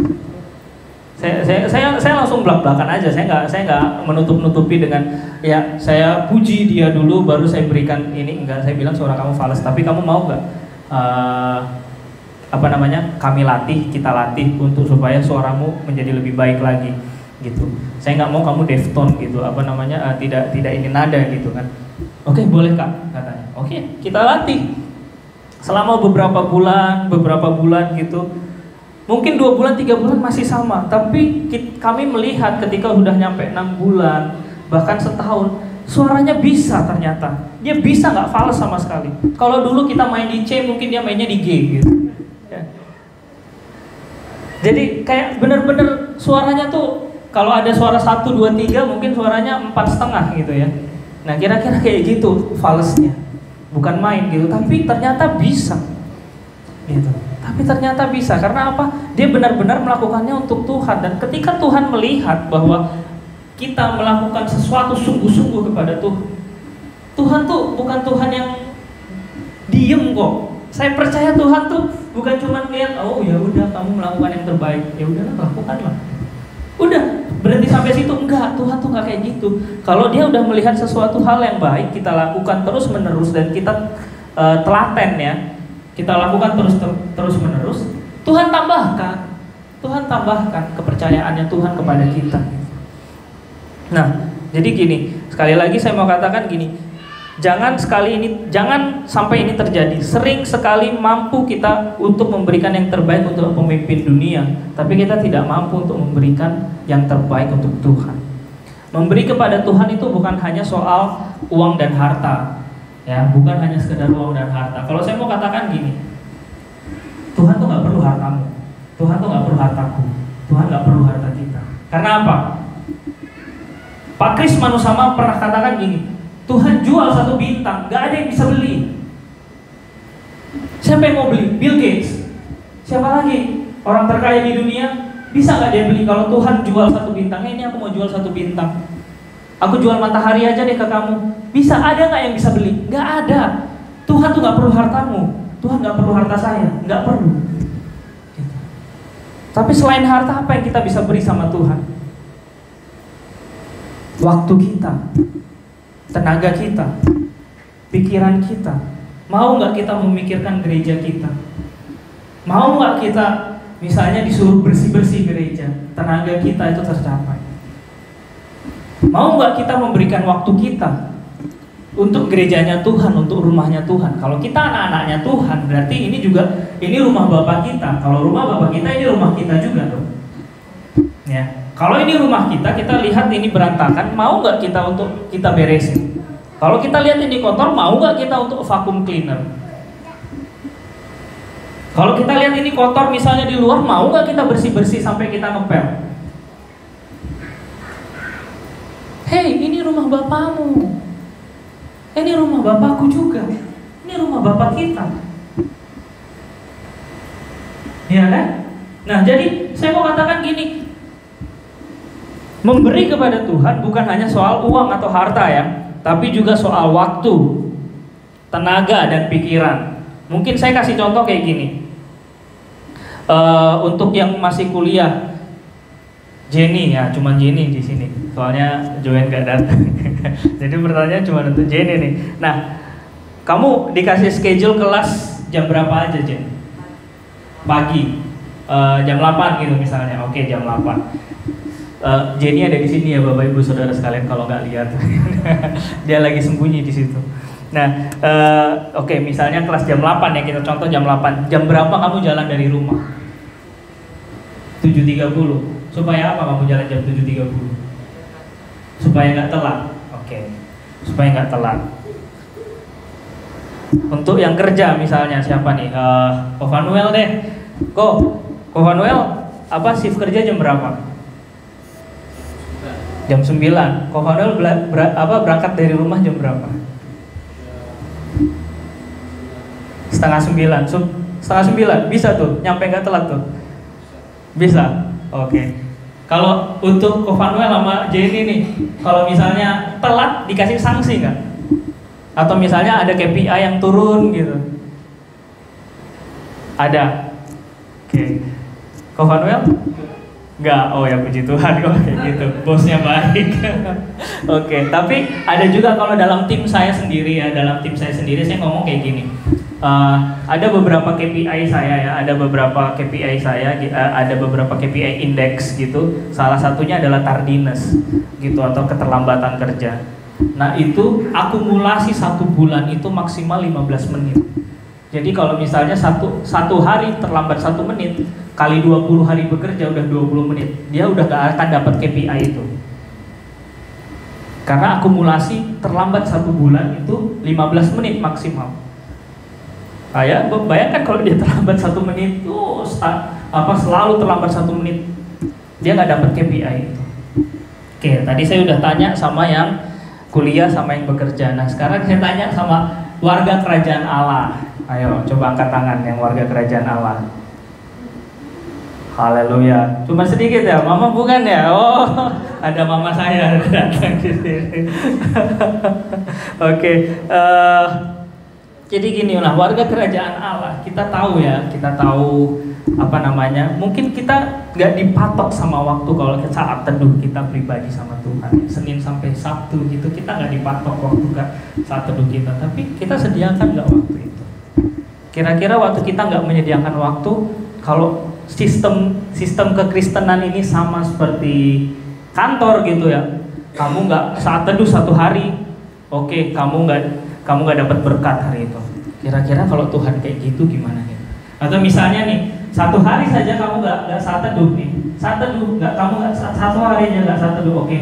Saya langsung belak-belakan aja. Saya nggak menutup-nutupi dengan ya saya puji dia dulu baru saya berikan ini, enggak. Saya bilang suara kamu fals, tapi kamu mau nggak kita latih untuk supaya suaramu menjadi lebih baik lagi gitu. Saya nggak mau kamu deftone gitu, tidak ini nada gitu kan. Oke, boleh Kak, katanya. Oke, kita latih selama beberapa bulan gitu. Mungkin 2 bulan, 3 bulan masih sama, tapi kami melihat ketika sudah nyampe 6 bulan, bahkan setahun, suaranya bisa ternyata. Dia bisa nggak fals sama sekali. Kalau dulu kita main di C, mungkin dia mainnya di G gitu. Ya. Jadi kayak bener-bener suaranya tuh kalau ada suara 1, 2, 3 mungkin suaranya 4,5 gitu ya. Nah kira-kira kayak gitu falsnya, bukan main gitu, tapi ternyata bisa gitu. Tapi ternyata bisa, karena apa? Dia benar-benar melakukannya untuk Tuhan. Dan ketika Tuhan melihat bahwa kita melakukan sesuatu sungguh-sungguh kepada Tuhan, Tuhan tuh bukan Tuhan yang diem kok. Saya percaya Tuhan tuh bukan cuma lihat, oh ya udah kamu melakukan yang terbaik, ya udahlah lakukanlah. Udah berhenti sampai situ, enggak. Tuhan tuh enggak kayak gitu. Kalau dia udah melihat sesuatu hal yang baik kita lakukan terus menerus dan kita telaten ya, kita lakukan terus menerus, Tuhan tambahkan kepercayaannya Tuhan kepada kita. Nah, jadi gini, sekali lagi saya mau katakan gini, jangan sampai ini terjadi. Sering sekali mampu kita untuk memberikan yang terbaik untuk pemimpin dunia, tapi kita tidak mampu untuk memberikan yang terbaik untuk Tuhan. Memberi kepada Tuhan itu bukan hanya soal uang dan harta, ya, bukan hanya sekedar uang dan harta. Kalau saya mau katakan gini, Tuhan tuh nggak perlu hartamu, Tuhan tuh nggak perlu hartaku, Tuhan nggak perlu harta kita. Karena apa? Pak Kris Manusama pernah katakan gini, Tuhan jual 1 bintang, gak ada yang bisa beli. Siapa yang mau beli? Bill Gates. Siapa lagi? Orang terkaya di dunia, bisa gak dia beli? Kalau Tuhan jual 1 bintang, ini aku mau jual 1 bintang, aku jual matahari aja deh ke kamu. Bisa, ada gak yang bisa beli? Gak ada. Tuhan tuh gak perlu hartamu, Tuhan gak perlu harta saya, gak perlu. Tapi selain harta, apa yang kita bisa beri sama Tuhan? Waktu kita, tenaga kita, pikiran kita. Mau nggak kita memikirkan gereja kita? Mau nggak kita misalnya disuruh bersih-bersih gereja, tenaga kita itu tercapai? Mau nggak kita memberikan waktu kita untuk gerejanya Tuhan, untuk rumahnya Tuhan? Kalau kita anak-anaknya Tuhan, berarti ini rumah Bapa kita. Kalau rumah Bapa kita, ini rumah kita juga dong. Ya. Kalau ini rumah kita lihat ini berantakan, mau nggak kita untuk kita beresin? Kalau kita lihat ini kotor, mau nggak kita untuk vacuum cleaner? Kalau kita lihat ini kotor misalnya di luar, mau nggak kita bersih-bersih sampai kita ngepel? Hei, ini rumah Bapamu, ini rumah Bapakku juga, ini rumah Bapak kita. Ya kan? Nah, jadi saya mau katakan gini, memberi kepada Tuhan bukan hanya soal uang atau harta ya, tapi juga soal waktu, tenaga, dan pikiran. Mungkin saya kasih contoh kayak gini. Untuk yang masih kuliah, Jenny ya, cuma Jenny di sini. Soalnya Joen gak datang. Jadi pertanyaan cuma untuk Jenny nih. Nah, kamu dikasih schedule kelas jam berapa aja, Jen? Pagi. Jam 8 gitu misalnya. Oke, jam 8. Jenny ada di sini ya Bapak Ibu Saudara sekalian, kalau nggak lihat dia lagi sembunyi di situ. Nah, oke, misalnya kelas jam 8 ya, kita contoh jam 8. Jam berapa kamu jalan dari rumah? 7.30. Supaya apa kamu jalan jam 7.30? Supaya nggak telat. Oke. Supaya nggak telat. Untuk yang kerja misalnya siapa nih? Ko Vanuel deh. Ko Vanuel, apa shift kerja jam berapa? Jam 9. Ko Vanuel berangkat dari rumah jam berapa? Setengah 9. Setengah 9 bisa tuh, nyampe nggak telat tuh? Bisa. Oke. Kalau untuk Ko Vanuel sama Jenny nih, kalau misalnya telat dikasih sanksi nggak? Atau misalnya ada KPI yang turun gitu? Ada. Oke. Ko Vanuel? Enggak, oh ya puji Tuhan kok kayak gitu, bosnya baik. Oke, tapi ada juga kalau dalam tim saya sendiri ya, saya ngomong kayak gini. Ada beberapa KPI saya ya, ada beberapa KPI index gitu. Salah satunya adalah tardiness gitu, atau keterlambatan kerja. Nah itu akumulasi 1 bulan itu maksimal 15 menit. Jadi kalau misalnya satu hari terlambat 1 menit, kali 20 hari bekerja udah 20 menit, dia udah gak akan dapat KPI itu. Karena akumulasi terlambat 1 bulan itu 15 menit maksimal. Ya, bayangkan kalau dia terlambat 1 menit, selalu terlambat 1 menit, dia nggak dapat KPI itu. Oke, tadi saya udah tanya sama yang kuliah sama yang bekerja. Nah, sekarang saya tanya sama warga kerajaan Allah. Ayo, coba angkat tangan yang warga kerajaan Allah. Haleluya. Cuma sedikit ya, mama bukan ya? Oh, ada mama saya datang di sini. Oke, jadi gini lah, warga kerajaan Allah, kita tahu ya, kita tahu apa namanya, mungkin kita nggak dipatok sama waktu kalau saat teduh kita pribadi sama Tuhan. Senin sampai Sabtu gitu kita nggak dipatok waktu saat teduh kita, tapi kita sediakan nggak waktu itu. Kira-kira waktu kita nggak menyediakan waktu, kalau sistem kekristenan ini sama seperti kantor gitu ya, kamu nggak saat teduh 1 hari, oke, kamu nggak dapat berkat hari itu. Kira-kira kalau Tuhan kayak gitu gimana gitu? Atau misalnya nih, 1 hari saja kamu nggak saat teduh nih, saat teduh kamu nggak 1 hari aja nggak saat teduh, oke.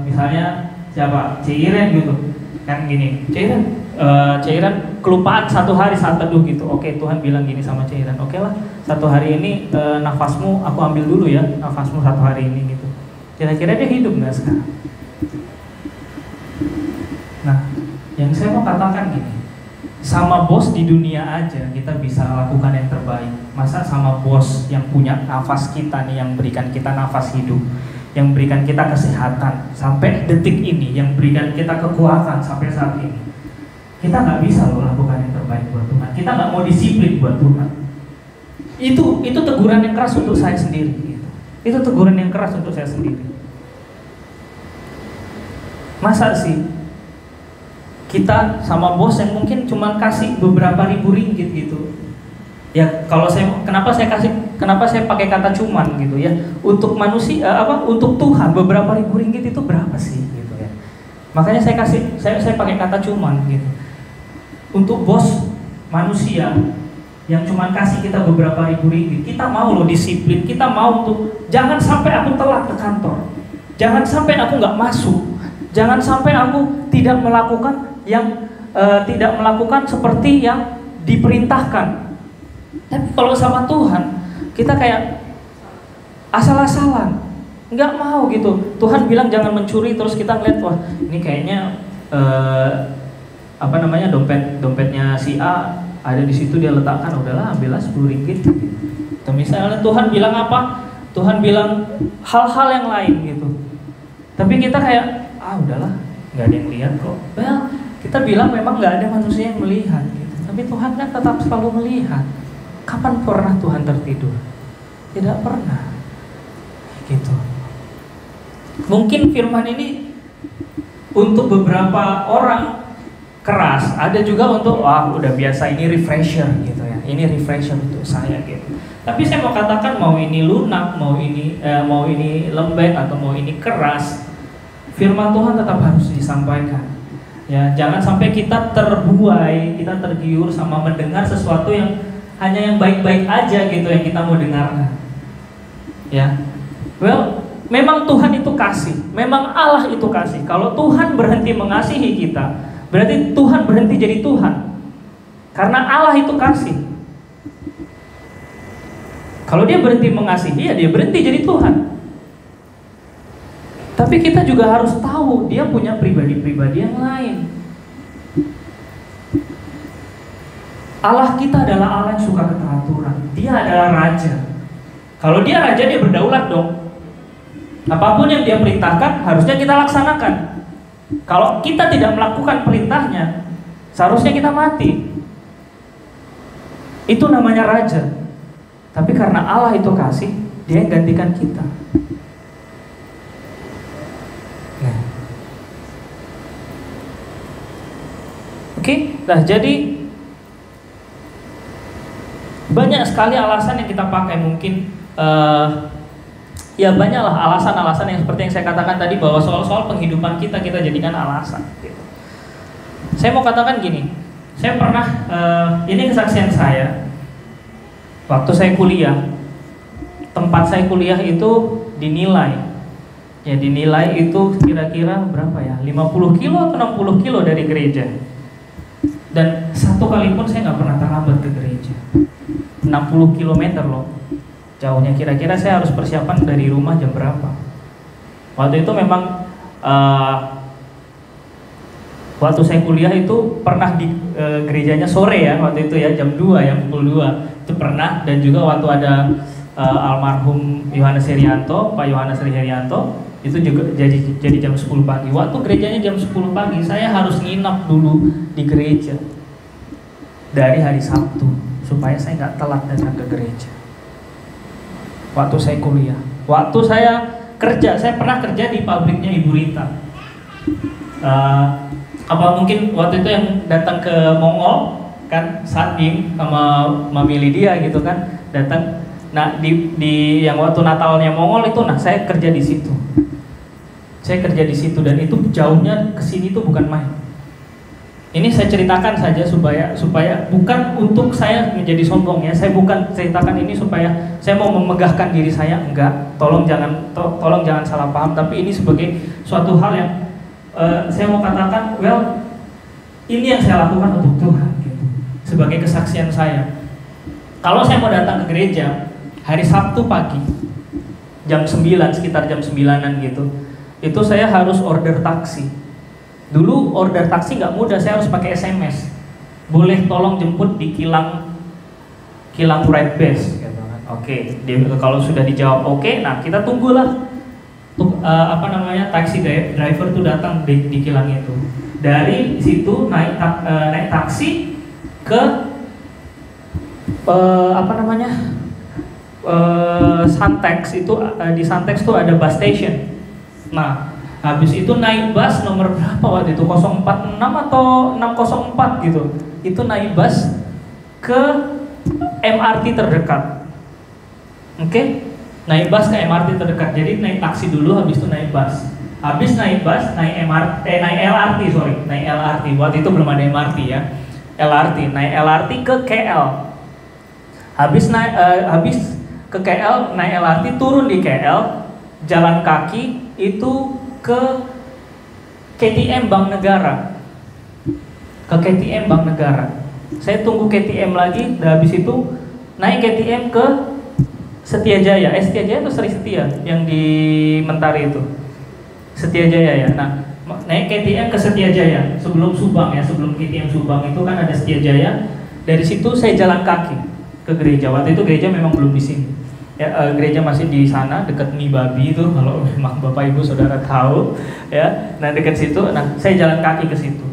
Misalnya siapa, Ciren gitu kan, gini, Ciren kelupaan 1 hari saat teduh gitu, oke, Tuhan bilang gini sama Ciren, oke lah, 1 hari ini nafasmu aku ambil dulu ya, nafasmu 1 hari ini gitu. Kira-kira dia hidup nggak sekarang? Nah, yang saya mau katakan gini, sama bos di dunia aja kita bisa lakukan yang terbaik. Masa sama bos yang punya nafas kita nih, yang berikan kita nafas hidup, yang berikan kita kesehatan sampai detik ini, yang berikan kita kekuatan sampai saat ini, kita nggak bisa loh lakukan yang terbaik buat Tuhan. Kita nggak mau disiplin buat Tuhan. Itu teguran yang keras untuk saya sendiri gitu. Itu teguran yang keras untuk saya sendiri. Masa sih kita sama bos yang mungkin cuma kasih beberapa ribu ringgit gitu ya, kenapa saya pakai kata cuman gitu ya, untuk manusia untuk Tuhan beberapa ribu ringgit itu berapa sih gitu ya, makanya saya pakai kata cuman gitu. Untuk bos manusia yang cuma kasih kita beberapa ribu ringgit, kita mau loh disiplin, kita mau untuk jangan sampai aku telat ke kantor, jangan sampai aku nggak masuk, jangan sampai aku tidak melakukan seperti yang diperintahkan. Tapi kalau sama Tuhan kita kayak asal-asalan, nggak mau gitu. Tuhan bilang jangan mencuri, terus kita ngeliat, wah ini kayaknya dompetnya si A ada di situ, dia letakkan, udahlah ambillah 10 ringgit. Atau misalnya Tuhan bilang apa? Tuhan bilang hal-hal yang lain gitu. Tapi kita kayak udahlah, nggak ada yang lihat kok. Kita bilang memang nggak ada manusia yang melihat gitu. Tapi Tuhan kan tetap selalu melihat. Kapan pernah Tuhan tertidur? Tidak pernah gitu. Mungkin firman ini untuk beberapa orang keras, ada juga untuk udah biasa, ini refresher gitu ya. Ini refresher untuk saya gitu. Tapi saya mau katakan, mau ini lunak, mau ini lembek atau mau ini keras, firman Tuhan tetap harus disampaikan. Ya, jangan sampai kita terbuai, kita tergiur sama mendengar sesuatu yang hanya yang baik-baik aja gitu yang kita mau dengarkan. Ya. Memang Tuhan itu kasih, memang Allah itu kasih. Kalau Tuhan berhenti mengasihi kita, berarti Tuhan berhenti jadi Tuhan. Karena Allah itu kasih. Kalau dia berhenti mengasihi, ya dia berhenti jadi Tuhan. Tapi kita juga harus tahu dia punya pribadi-pribadi yang lain. Allah kita adalah Allah yang suka keteraturan. Dia adalah raja. Kalau dia raja, dia berdaulat dong. Apapun yang dia perintahkan harusnya kita laksanakan. Kalau kita tidak melakukan perintahnya, seharusnya kita mati. Itu namanya raja. Tapi karena Allah itu kasih, dia yang gantikan kita. Nah, jadi banyak sekali alasan yang kita pakai. Mungkin ya banyaklah alasan-alasan yang seperti yang saya katakan tadi, bahwa soal-soal penghidupan kita jadikan alasan gitu. Saya mau katakan gini, saya pernah ini kesaksian saya. Waktu saya kuliah, tempat saya kuliah itu dinilai itu kira-kira berapa ya, 50 kilo atau 60 kilo dari gereja. Dan satu kali pun saya nggak pernah terlambat ke gereja. 60 km loh jauhnya. Kira-kira saya harus persiapan dari rumah jam berapa? Waktu itu memang waktu saya kuliah itu pernah di gerejanya sore ya, waktu itu ya jam 2 ya, pukul 2 itu pernah. Dan juga waktu ada almarhum Yohanes Herianto, Pak Yohanes Herianto, itu juga jadi jam 10 pagi. Waktu gerejanya jam 10 pagi, saya harus nginap dulu di gereja dari hari Sabtu supaya saya nggak telat datang ke gereja. Waktu saya kuliah, waktu saya kerja, saya pernah kerja di pabriknya Ibu Rita. Apa mungkin waktu itu yang datang ke Mongol kan, Sadim sama Mami Lydia gitu kan datang. Nah di yang waktu Natalnya Mongol itu, nah saya kerja di situ. Saya kerja di situ dan itu jauhnya ke sini tuh bukan main. Ini saya ceritakan saja supaya bukan untuk saya menjadi sombong ya. Saya bukan ceritakan ini supaya saya mau memegahkan diri saya, enggak. Tolong jangan salah paham. Tapi ini sebagai suatu hal yang saya mau katakan, ini yang saya lakukan untuk Tuhan gitu. Sebagai kesaksian saya. Kalau saya mau datang ke gereja hari Sabtu pagi jam 9, sekitar jam 9-an gitu, itu saya harus order taksi. Dulu order taksi nggak mudah, saya harus pakai SMS. Boleh tolong jemput di Kilang Red Base gitu kan. Oke, kalau sudah dijawab oke, nah kita tunggulah taksi driver tuh datang di kilang itu. Dari situ naik taksi ke Santex itu. Di Santex tuh ada bus station. Nah, habis itu naik bus nomor berapa waktu itu? 046 atau 604 gitu. Itu naik bus ke MRT terdekat. Oke? Naik bus ke MRT terdekat. Jadi naik taksi dulu, habis itu naik bus. Habis naik bus, naik LRT. Naik LRT. Waktu itu belum ada MRT ya. Naik LRT ke KL. Habis ke KL, naik LRT, turun di KL, jalan kaki itu ke KTM Bank Negara. Saya tunggu KTM lagi, dan habis itu naik KTM ke Setiajaya. Setiajaya atau Sri Setia yang di Mentari itu? Setiajaya ya. Nah, naik KTM ke Setiajaya sebelum Subang ya, sebelum KTM Subang itu kan ada Setiajaya. Dari situ saya jalan kaki ke gereja. Waktu itu gereja memang belum di sini. Ya, gereja masih di sana dekat Mi Babi itu, kalau memang Bapak Ibu Saudara tahu ya. Nah, dekat situ. Nah, saya jalan kaki ke situ.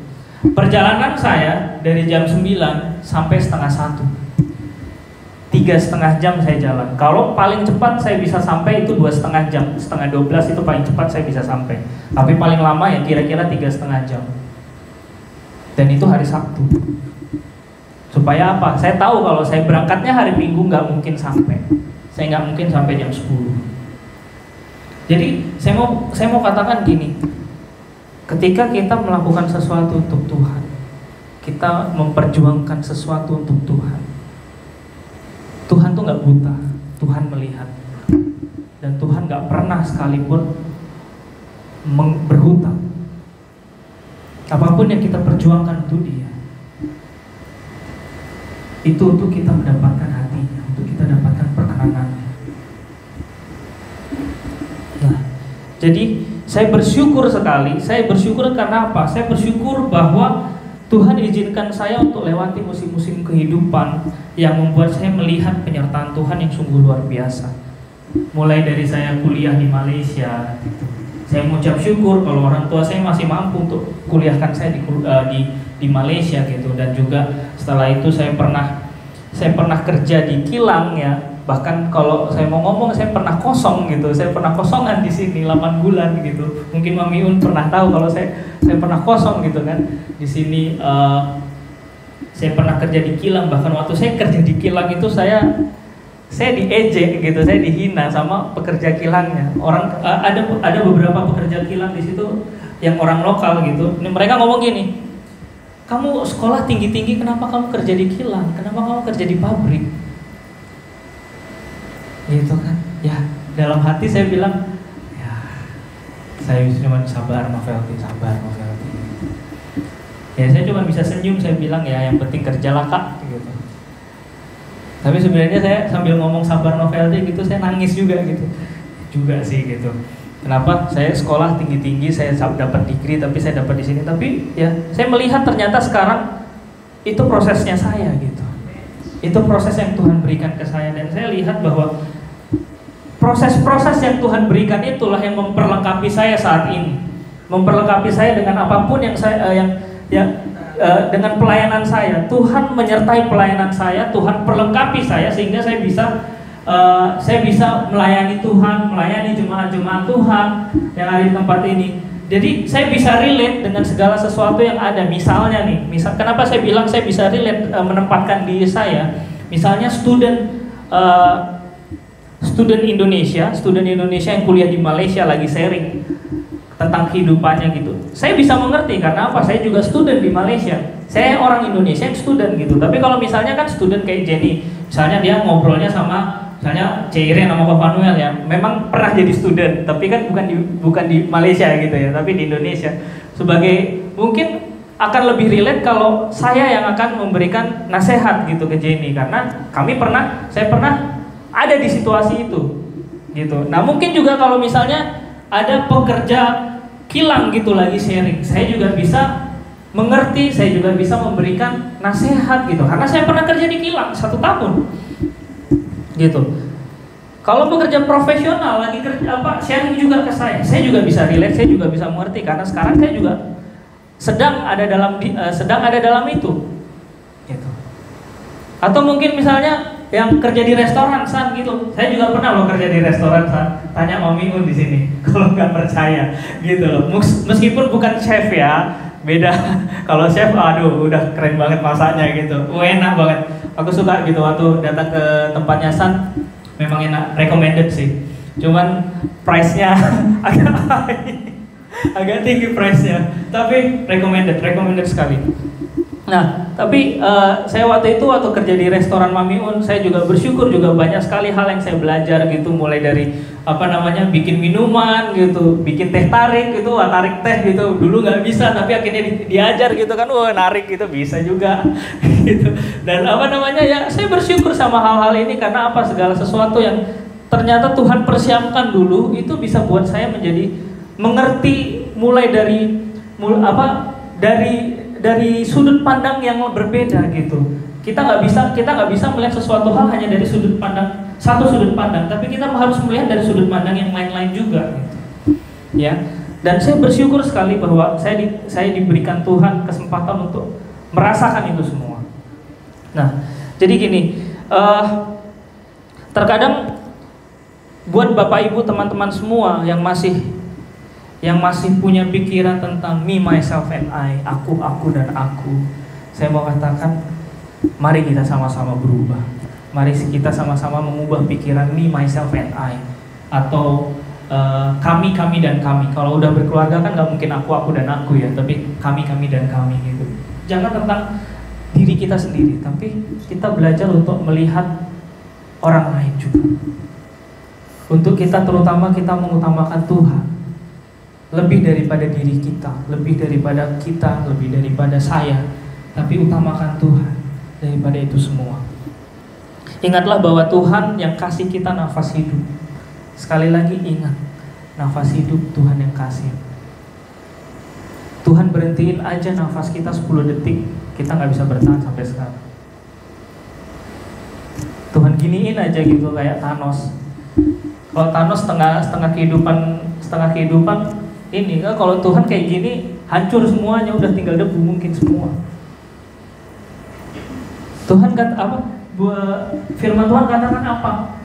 Perjalanan saya dari jam 9 sampai setengah 1. 3,5 jam saya jalan. Kalau paling cepat saya bisa sampai itu 2,5 jam, setengah 12 itu paling cepat saya bisa sampai. Tapi paling lama ya kira-kira 3,5 jam. Dan itu hari Sabtu. Supaya apa? Saya tahu kalau saya berangkatnya hari Minggu nggak mungkin sampai. Saya nggak mungkin sampai jam 10. Jadi saya mau katakan gini, ketika kita melakukan sesuatu untuk Tuhan, kita memperjuangkan sesuatu untuk Tuhan, Tuhan tuh nggak buta, Tuhan melihat, dan Tuhan nggak pernah sekalipun berhutang. Apapun yang kita perjuangkan untuk Dia, itu untuk kita mendapatkan hatinya, untuk kita dapatkan perkenanannya. Nah, jadi saya bersyukur sekali. Saya bersyukur karena apa? Saya bersyukur bahwa Tuhan izinkan saya untuk lewati musim-musim kehidupan yang membuat saya melihat penyertaan Tuhan yang sungguh luar biasa. Mulai dari saya kuliah di Malaysia, saya mengucap syukur kalau orang tua saya masih mampu untuk kuliahkan saya di Malaysia gitu. Dan juga setelah itu saya pernah kerja di kilang ya. Bahkan kalau saya mau ngomong, saya pernah kosong gitu. Saya pernah kosongan di sini 8 bulan gitu. Mungkin Mami Un pernah tahu kalau saya pernah kosong gitu kan. Di sini saya pernah kerja di kilang. Bahkan waktu saya kerja di kilang itu saya diejek gitu, saya dihina sama pekerja kilangnya. Orang ada beberapa pekerja kilang di situ yang orang lokal gitu. Mereka ngomong gini, kamu sekolah tinggi-tinggi, kenapa kamu kerja di kilang? Kenapa kamu kerja di pabrik? Gitu kan? Ya, dalam hati saya bilang, ya, saya cuma sabar Novelty. Ya, saya cuma bisa senyum, saya bilang ya, yang penting kerjalah Kak, gitu. Tapi sebenarnya saya sambil ngomong sabar Novelty gitu, saya nangis juga gitu. Juga sih gitu. Kenapa? Saya sekolah tinggi-tinggi, saya dapat degree, tapi saya dapat di sini. Tapi ya, saya melihat ternyata sekarang itu prosesnya saya gitu. Itu proses yang Tuhan berikan ke saya, dan saya lihat bahwa proses-proses yang Tuhan berikan itulah yang memperlengkapi saya saat ini, memperlengkapi saya dengan apapun yang saya dengan pelayanan saya. Tuhan menyertai pelayanan saya, Tuhan perlengkapi saya sehingga saya bisa melayani Tuhan, melayani jemaat-jemaat Tuhan yang ada di tempat ini. Jadi saya bisa relate dengan segala sesuatu yang ada. Misalnya nih, kenapa saya bilang saya bisa relate, menempatkan diri saya. Misalnya student Indonesia yang kuliah di Malaysia lagi sharing tentang kehidupannya gitu. Saya bisa mengerti karena apa? Saya juga student di Malaysia. Saya orang Indonesia yang student gitu. Tapi kalau misalnya kan student kayak Jenny, misalnya dia ngobrolnya sama misalnya Cairin sama Pak Manuel ya, memang pernah jadi student, tapi kan bukan di Malaysia gitu ya, tapi di Indonesia. Sebagai mungkin akan lebih relate kalau saya yang akan memberikan nasihat gitu ke Jenny, karena saya pernah ada di situasi itu gitu. Nah mungkin juga kalau misalnya ada pekerja kilang gitu lagi sharing, saya juga bisa mengerti, saya juga bisa memberikan nasihat gitu, karena saya pernah kerja di kilang 1 tahun gitu. Kalau pekerja profesional lagi kerja sharing juga ke saya juga bisa relate, saya juga bisa mengerti, karena sekarang saya juga sedang ada dalam itu gitu. Atau mungkin misalnya yang kerja di restoran San gitu, saya juga pernah loh kerja di restoran San. Tanya Mami Un di sini kalau nggak percaya gitu loh. Meskipun bukan chef ya, beda. Kalau chef, aduh udah keren banget masaknya gitu, enak banget. Aku suka gitu waktu datang ke tempatnya San, memang enak, recommended sih. Cuman price-nya agak tinggi price-nya, tapi recommended sekali. Nah, tapi saya waktu kerja di restoran Mami Un, saya juga bersyukur, juga banyak sekali hal yang saya belajar gitu, mulai dari bikin minuman gitu, bikin teh tarik gitu, tarik teh gitu, dulu nggak bisa, tapi akhirnya diajar gitu kan, narik gitu bisa juga gitu. Dan ya saya bersyukur sama hal-hal ini, karena segala sesuatu yang ternyata Tuhan persiapkan dulu itu bisa buat saya menjadi mengerti, mulai dari sudut pandang yang berbeda gitu. Kita nggak bisa melihat sesuatu hal hanya dari satu sudut pandang, tapi kita harus melihat dari sudut pandang yang lain-lain juga gitu. Ya. Dan saya bersyukur sekali bahwa saya diberikan Tuhan kesempatan untuk merasakan itu semua. Nah, jadi gini, terkadang buat Bapak Ibu, teman-teman semua yang masih punya pikiran tentang me, myself, and I, aku, dan aku, saya mau katakan, mari kita sama-sama berubah. Mari kita sama-sama mengubah pikiran me, myself, and I, atau kami, dan kami. Kalau udah berkeluarga kan nggak mungkin aku, dan aku ya, tapi kami, dan kami gitu. Jangan tentang diri kita sendiri, tapi kita belajar untuk melihat orang lain juga. Untuk terutama kita mengutamakan Tuhan lebih daripada diri kita, lebih daripada saya, tapi utamakan Tuhan daripada itu semua. Ingatlah bahwa Tuhan yang kasih kita nafas hidup. Sekali lagi ingat, nafas hidup Tuhan yang kasih. Tuhan berhentiin aja nafas kita 10 detik, kita nggak bisa bertahan sampai sekarang. Tuhan giniin aja gitu kayak Thanos. Kalau Thanos setengah kehidupan ini, kalau Tuhan kayak gini hancur semuanya, udah tinggal debu mungkin semua. Tuhan firman Tuhan katakan apa?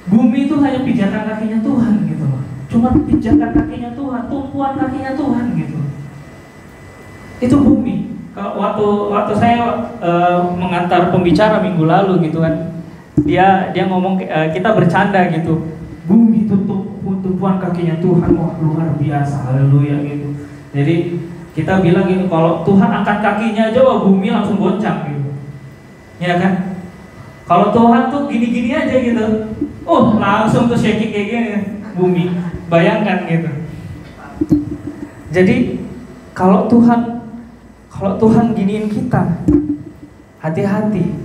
Bumi itu hanya pijakan kakinya Tuhan gitu loh. Cuma pijakan kakinya Tuhan, tumpuan kakinya Tuhan gitu. Itu bumi. Waktu saya mengantar pembicara minggu lalu gitu kan, dia ngomong, kita bercanda gitu, bumi itu tumpuan kakinya Tuhan, wah luar biasa, haleluya gitu. Jadi kita bilang gitu, kalau Tuhan angkat kakinya aja, wah bumi langsung goncang gitu, ya kan? Kalau Tuhan tuh gini-gini aja gitu, langsung tuh shaking kayak gini bumi, bayangkan gitu. Jadi kalau Tuhan giniin kita, hati-hati.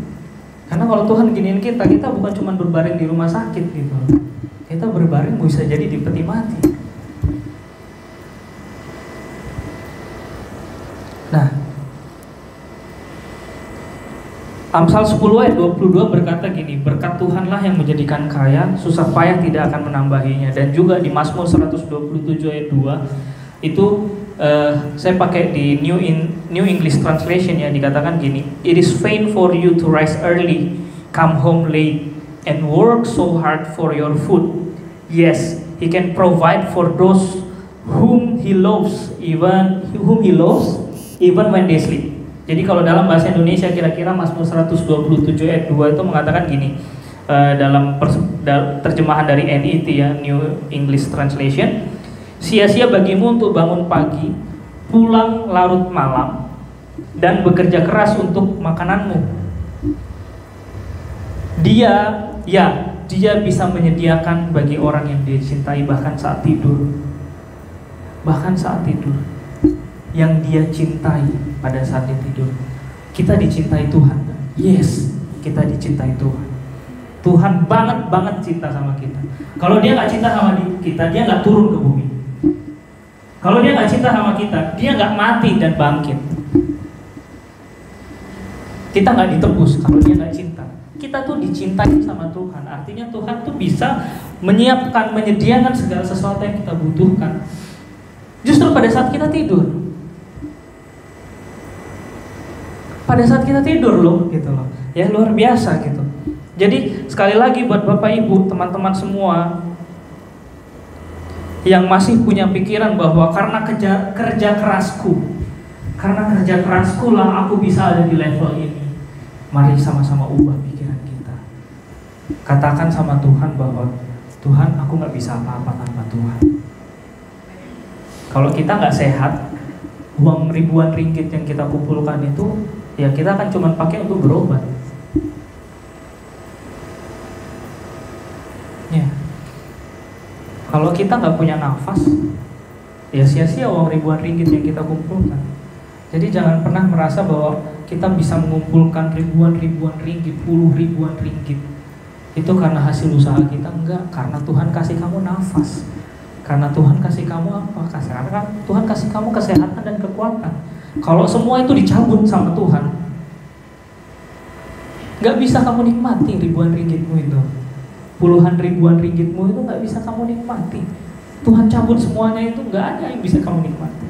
Karena kalau Tuhan giniin kita bukan cuma berbaring di rumah sakit gitu. Kita berbaring bisa jadi di peti mati. Amsal 10 ayat 22 berkata gini, berkat Tuhanlah yang menjadikan kaya, susah payah tidak akan menambahinya. Dan juga di Mazmur 127 ayat 2 itu saya pakai di New English Translation ya, dikatakan gini, it is vain for you to rise early, come home late, and work so hard for your food. Yes, he can provide for those whom he loves, even when they sleep. Jadi kalau dalam bahasa Indonesia kira-kira Mazmur 127 ayat 2 itu mengatakan gini, dalam terjemahan dari NET ya, New English Translation, sia-sia bagimu untuk bangun pagi, pulang larut malam, dan bekerja keras untuk makananmu. Dia bisa menyediakan bagi orang yang dia cintai bahkan saat tidur. Bahkan saat tidur. Yang dia cintai pada saat dia tidur. Kita dicintai Tuhan. Yes, kita dicintai Tuhan. Tuhan banget cinta sama kita. Kalau dia nggak cinta sama kita, dia nggak turun ke bumi. Kalau dia nggak cinta sama kita, dia nggak mati dan bangkit. Kita nggak ditebus kalau dia nggak cinta. Kita tuh dicintai sama Tuhan. Artinya Tuhan tuh bisa menyediakan segala sesuatu yang kita butuhkan. Justru pada saat kita tidur. Pada saat kita tidur loh, gitu loh. Ya luar biasa gitu. Jadi sekali lagi buat Bapak Ibu, teman-teman semua yang masih punya pikiran bahwa karena kerja kerasku lah aku bisa ada di level ini. Mari sama-sama ubah pikiran kita. Katakan sama Tuhan bahwa Tuhan, aku gak bisa apa-apa tanpa Tuhan. Kalau kita gak sehat, uang ribuan ringgit yang kita kumpulkan itu, ya kita akan cuma pakai untuk berobat. Ya. Kalau kita nggak punya nafas, ya sia-sia uang ribuan ringgit yang kita kumpulkan. Jadi jangan pernah merasa bahwa kita bisa mengumpulkan ribuan ringgit, puluh ribuan ringgit itu karena hasil usaha kita. Enggak, karena Tuhan kasih kamu nafas. Karena Tuhan kasih kamu apa? Karena Tuhan kasih kamu kesehatan dan kekuatan. Kalau semua itu dicabut sama Tuhan, gak bisa kamu nikmati ribuan ringgitmu itu. Puluhan ribuan ringgitmu itu gak bisa kamu nikmati. Tuhan cabut semuanya itu, gak ada yang bisa kamu nikmati.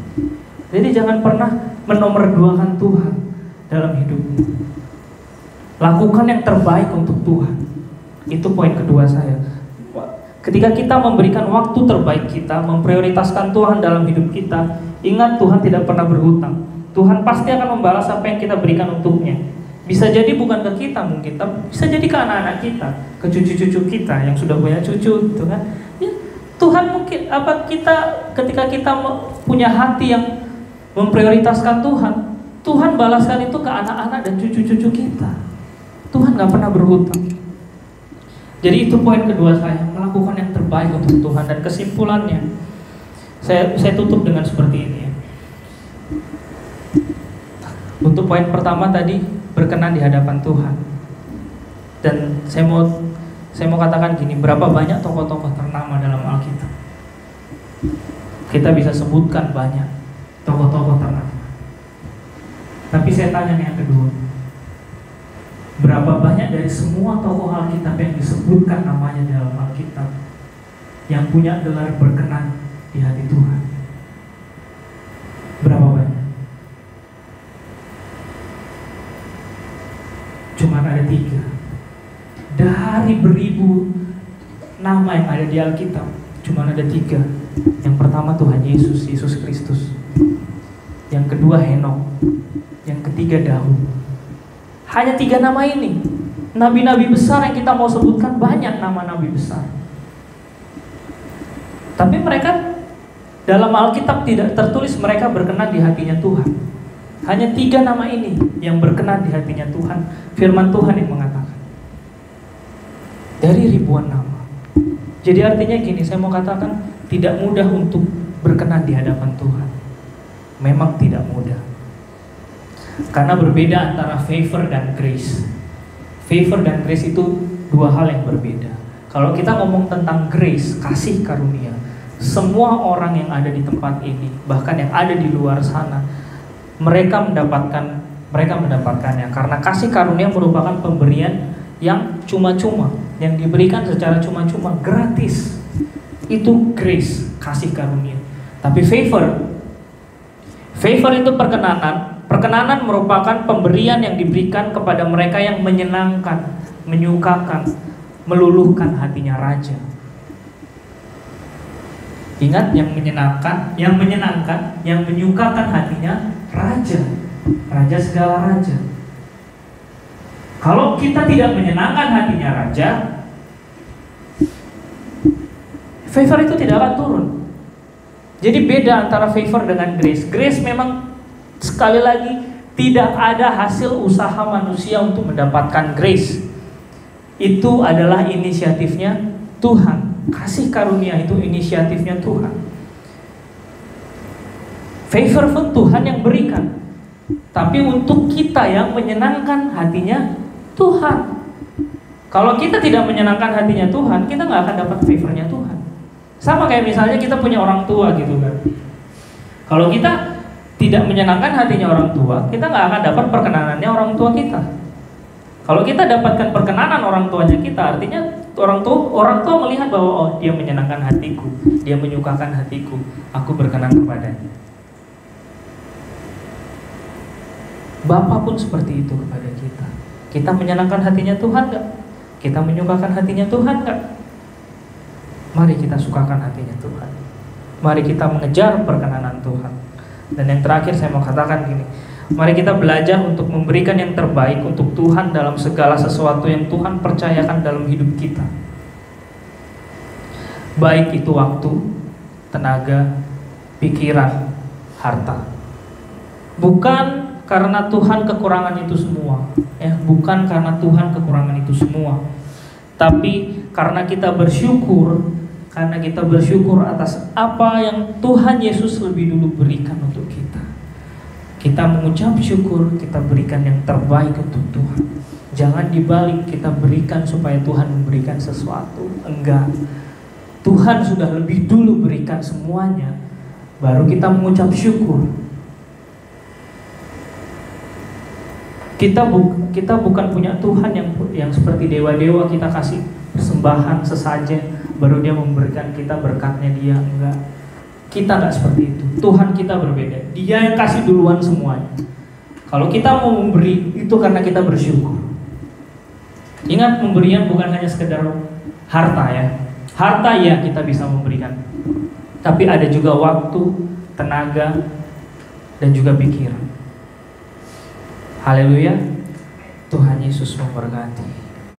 Jadi jangan pernah menomorduakan Tuhan dalam hidupmu. Lakukan yang terbaik untuk Tuhan. Itu poin kedua saya. Ketika kita memberikan waktu terbaik kita, memprioritaskan Tuhan dalam hidup kita, ingat Tuhan tidak pernah berhutang. Tuhan pasti akan membalas apa yang kita berikan untuknya. Bisa jadi bukan ke kita mungkin, tapi bisa jadi ke anak-anak kita, ke cucu-cucu kita yang sudah punya cucu, gitu kan? Ya, Tuhan mungkin ketika kita punya hati yang memprioritaskan Tuhan, Tuhan balaskan itu ke anak-anak dan cucu-cucu kita. Tuhan gak pernah berhutang. Jadi itu poin kedua saya, melakukan yang terbaik untuk Tuhan. Dan kesimpulannya, saya tutup dengan seperti ini ya. Untuk poin pertama tadi, berkenan di hadapan Tuhan. Dan saya mau katakan gini, berapa banyak tokoh-tokoh ternama dalam Alkitab? Kita bisa sebutkan banyak tokoh-tokoh ternama. Tapi saya tanya nih yang kedua, berapa banyak dari semua tokoh Alkitab yang disebutkan namanya dalam Alkitab yang punya gelar berkenan di hati Tuhan? Berapa banyak? Cuma ada 3. Dari beribu nama yang ada di Alkitab, cuma ada 3. Yang pertama Tuhan Yesus Kristus. Yang kedua Henok. Yang ketiga Daud. Hanya 3 nama ini. Nabi-nabi besar yang kita mau sebutkan banyak nama nabi besar. Tapi mereka dalam Alkitab tidak tertulis mereka berkenan di hatinya Tuhan. Hanya 3 nama ini yang berkenan di hatinya Tuhan. Firman Tuhan yang mengatakan. Dari ribuan nama. Jadi artinya gini, saya mau katakan tidak mudah untuk berkenan di hadapan Tuhan. Memang tidak mudah. Karena berbeda antara favor dan grace. Favor dan grace itu 2 hal yang berbeda. Kalau kita ngomong tentang grace, kasih karunia, semua orang yang ada di tempat ini, bahkan yang ada di luar sana, mereka mendapatkan mereka mendapatkannya. Karena kasih karunia merupakan pemberian yang cuma-cuma, yang diberikan secara cuma-cuma, gratis. Itu grace, kasih karunia. Tapi favor itu perkenanan. Perkenanan merupakan pemberian yang diberikan kepada mereka yang menyenangkan, menyukakan, meluluhkan hatinya raja. Ingat, yang menyenangkan, yang menyukakan hatinya raja. Raja segala raja. Kalau kita tidak menyenangkan hatinya raja, favor itu tidak akan turun. Jadi beda antara favor dengan grace. Grace memang sekali lagi tidak ada hasil usaha manusia untuk mendapatkan grace. Itu adalah inisiatifnya Tuhan. Kasih karunia itu inisiatifnya Tuhan. Favor pun Tuhan yang berikan. Tapi untuk kita yang menyenangkan hatinya Tuhan. Kalau kita tidak menyenangkan hatinya Tuhan, kita nggak akan dapat favornya Tuhan. Sama kayak misalnya kita punya orang tua gitu kan. Kalau kita tidak menyenangkan hatinya orang tua, kita nggak akan dapat perkenanannya orang tua kita. Kalau kita dapatkan perkenanan orang tuanya kita, artinya orang tua melihat bahwa oh, dia menyenangkan hatiku, dia menyukakan hatiku, aku berkenan kepadanya. Bapa pun seperti itu kepada kita. Kita menyenangkan hatinya Tuhan nggak? Kita menyukakan hatinya Tuhan nggak? Mari kita sukakan hatinya Tuhan. Mari kita mengejar perkenanan Tuhan. Dan yang terakhir saya mau katakan gini, mari kita belajar untuk memberikan yang terbaik untuk Tuhan dalam segala sesuatu yang Tuhan percayakan dalam hidup kita. Baik itu waktu, tenaga, pikiran, harta. Bukan karena Tuhan kekurangan itu semua, bukan karena Tuhan kekurangan itu semua, tapi karena kita bersyukur atas apa yang Tuhan Yesus lebih dulu berikan untuk kita. Kita mengucap syukur, kita berikan yang terbaik untuk Tuhan. Jangan dibalik kita berikan supaya Tuhan memberikan sesuatu. Enggak. Tuhan sudah lebih dulu berikan semuanya, baru kita mengucap syukur. Kita bukan punya Tuhan yang seperti dewa-dewa kita kasih persembahan sesajen baru dia memberikan kita berkatnya dia. Enggak. Kita enggak seperti itu. Tuhan kita berbeda. Dia yang kasih duluan semuanya. Kalau kita mau memberi, itu karena kita bersyukur. Ingat, pemberian bukan hanya sekedar harta ya. Harta ya kita bisa memberikan, tapi ada juga waktu, tenaga, dan juga pikiran. Haleluya. Tuhan Yesus memberkati.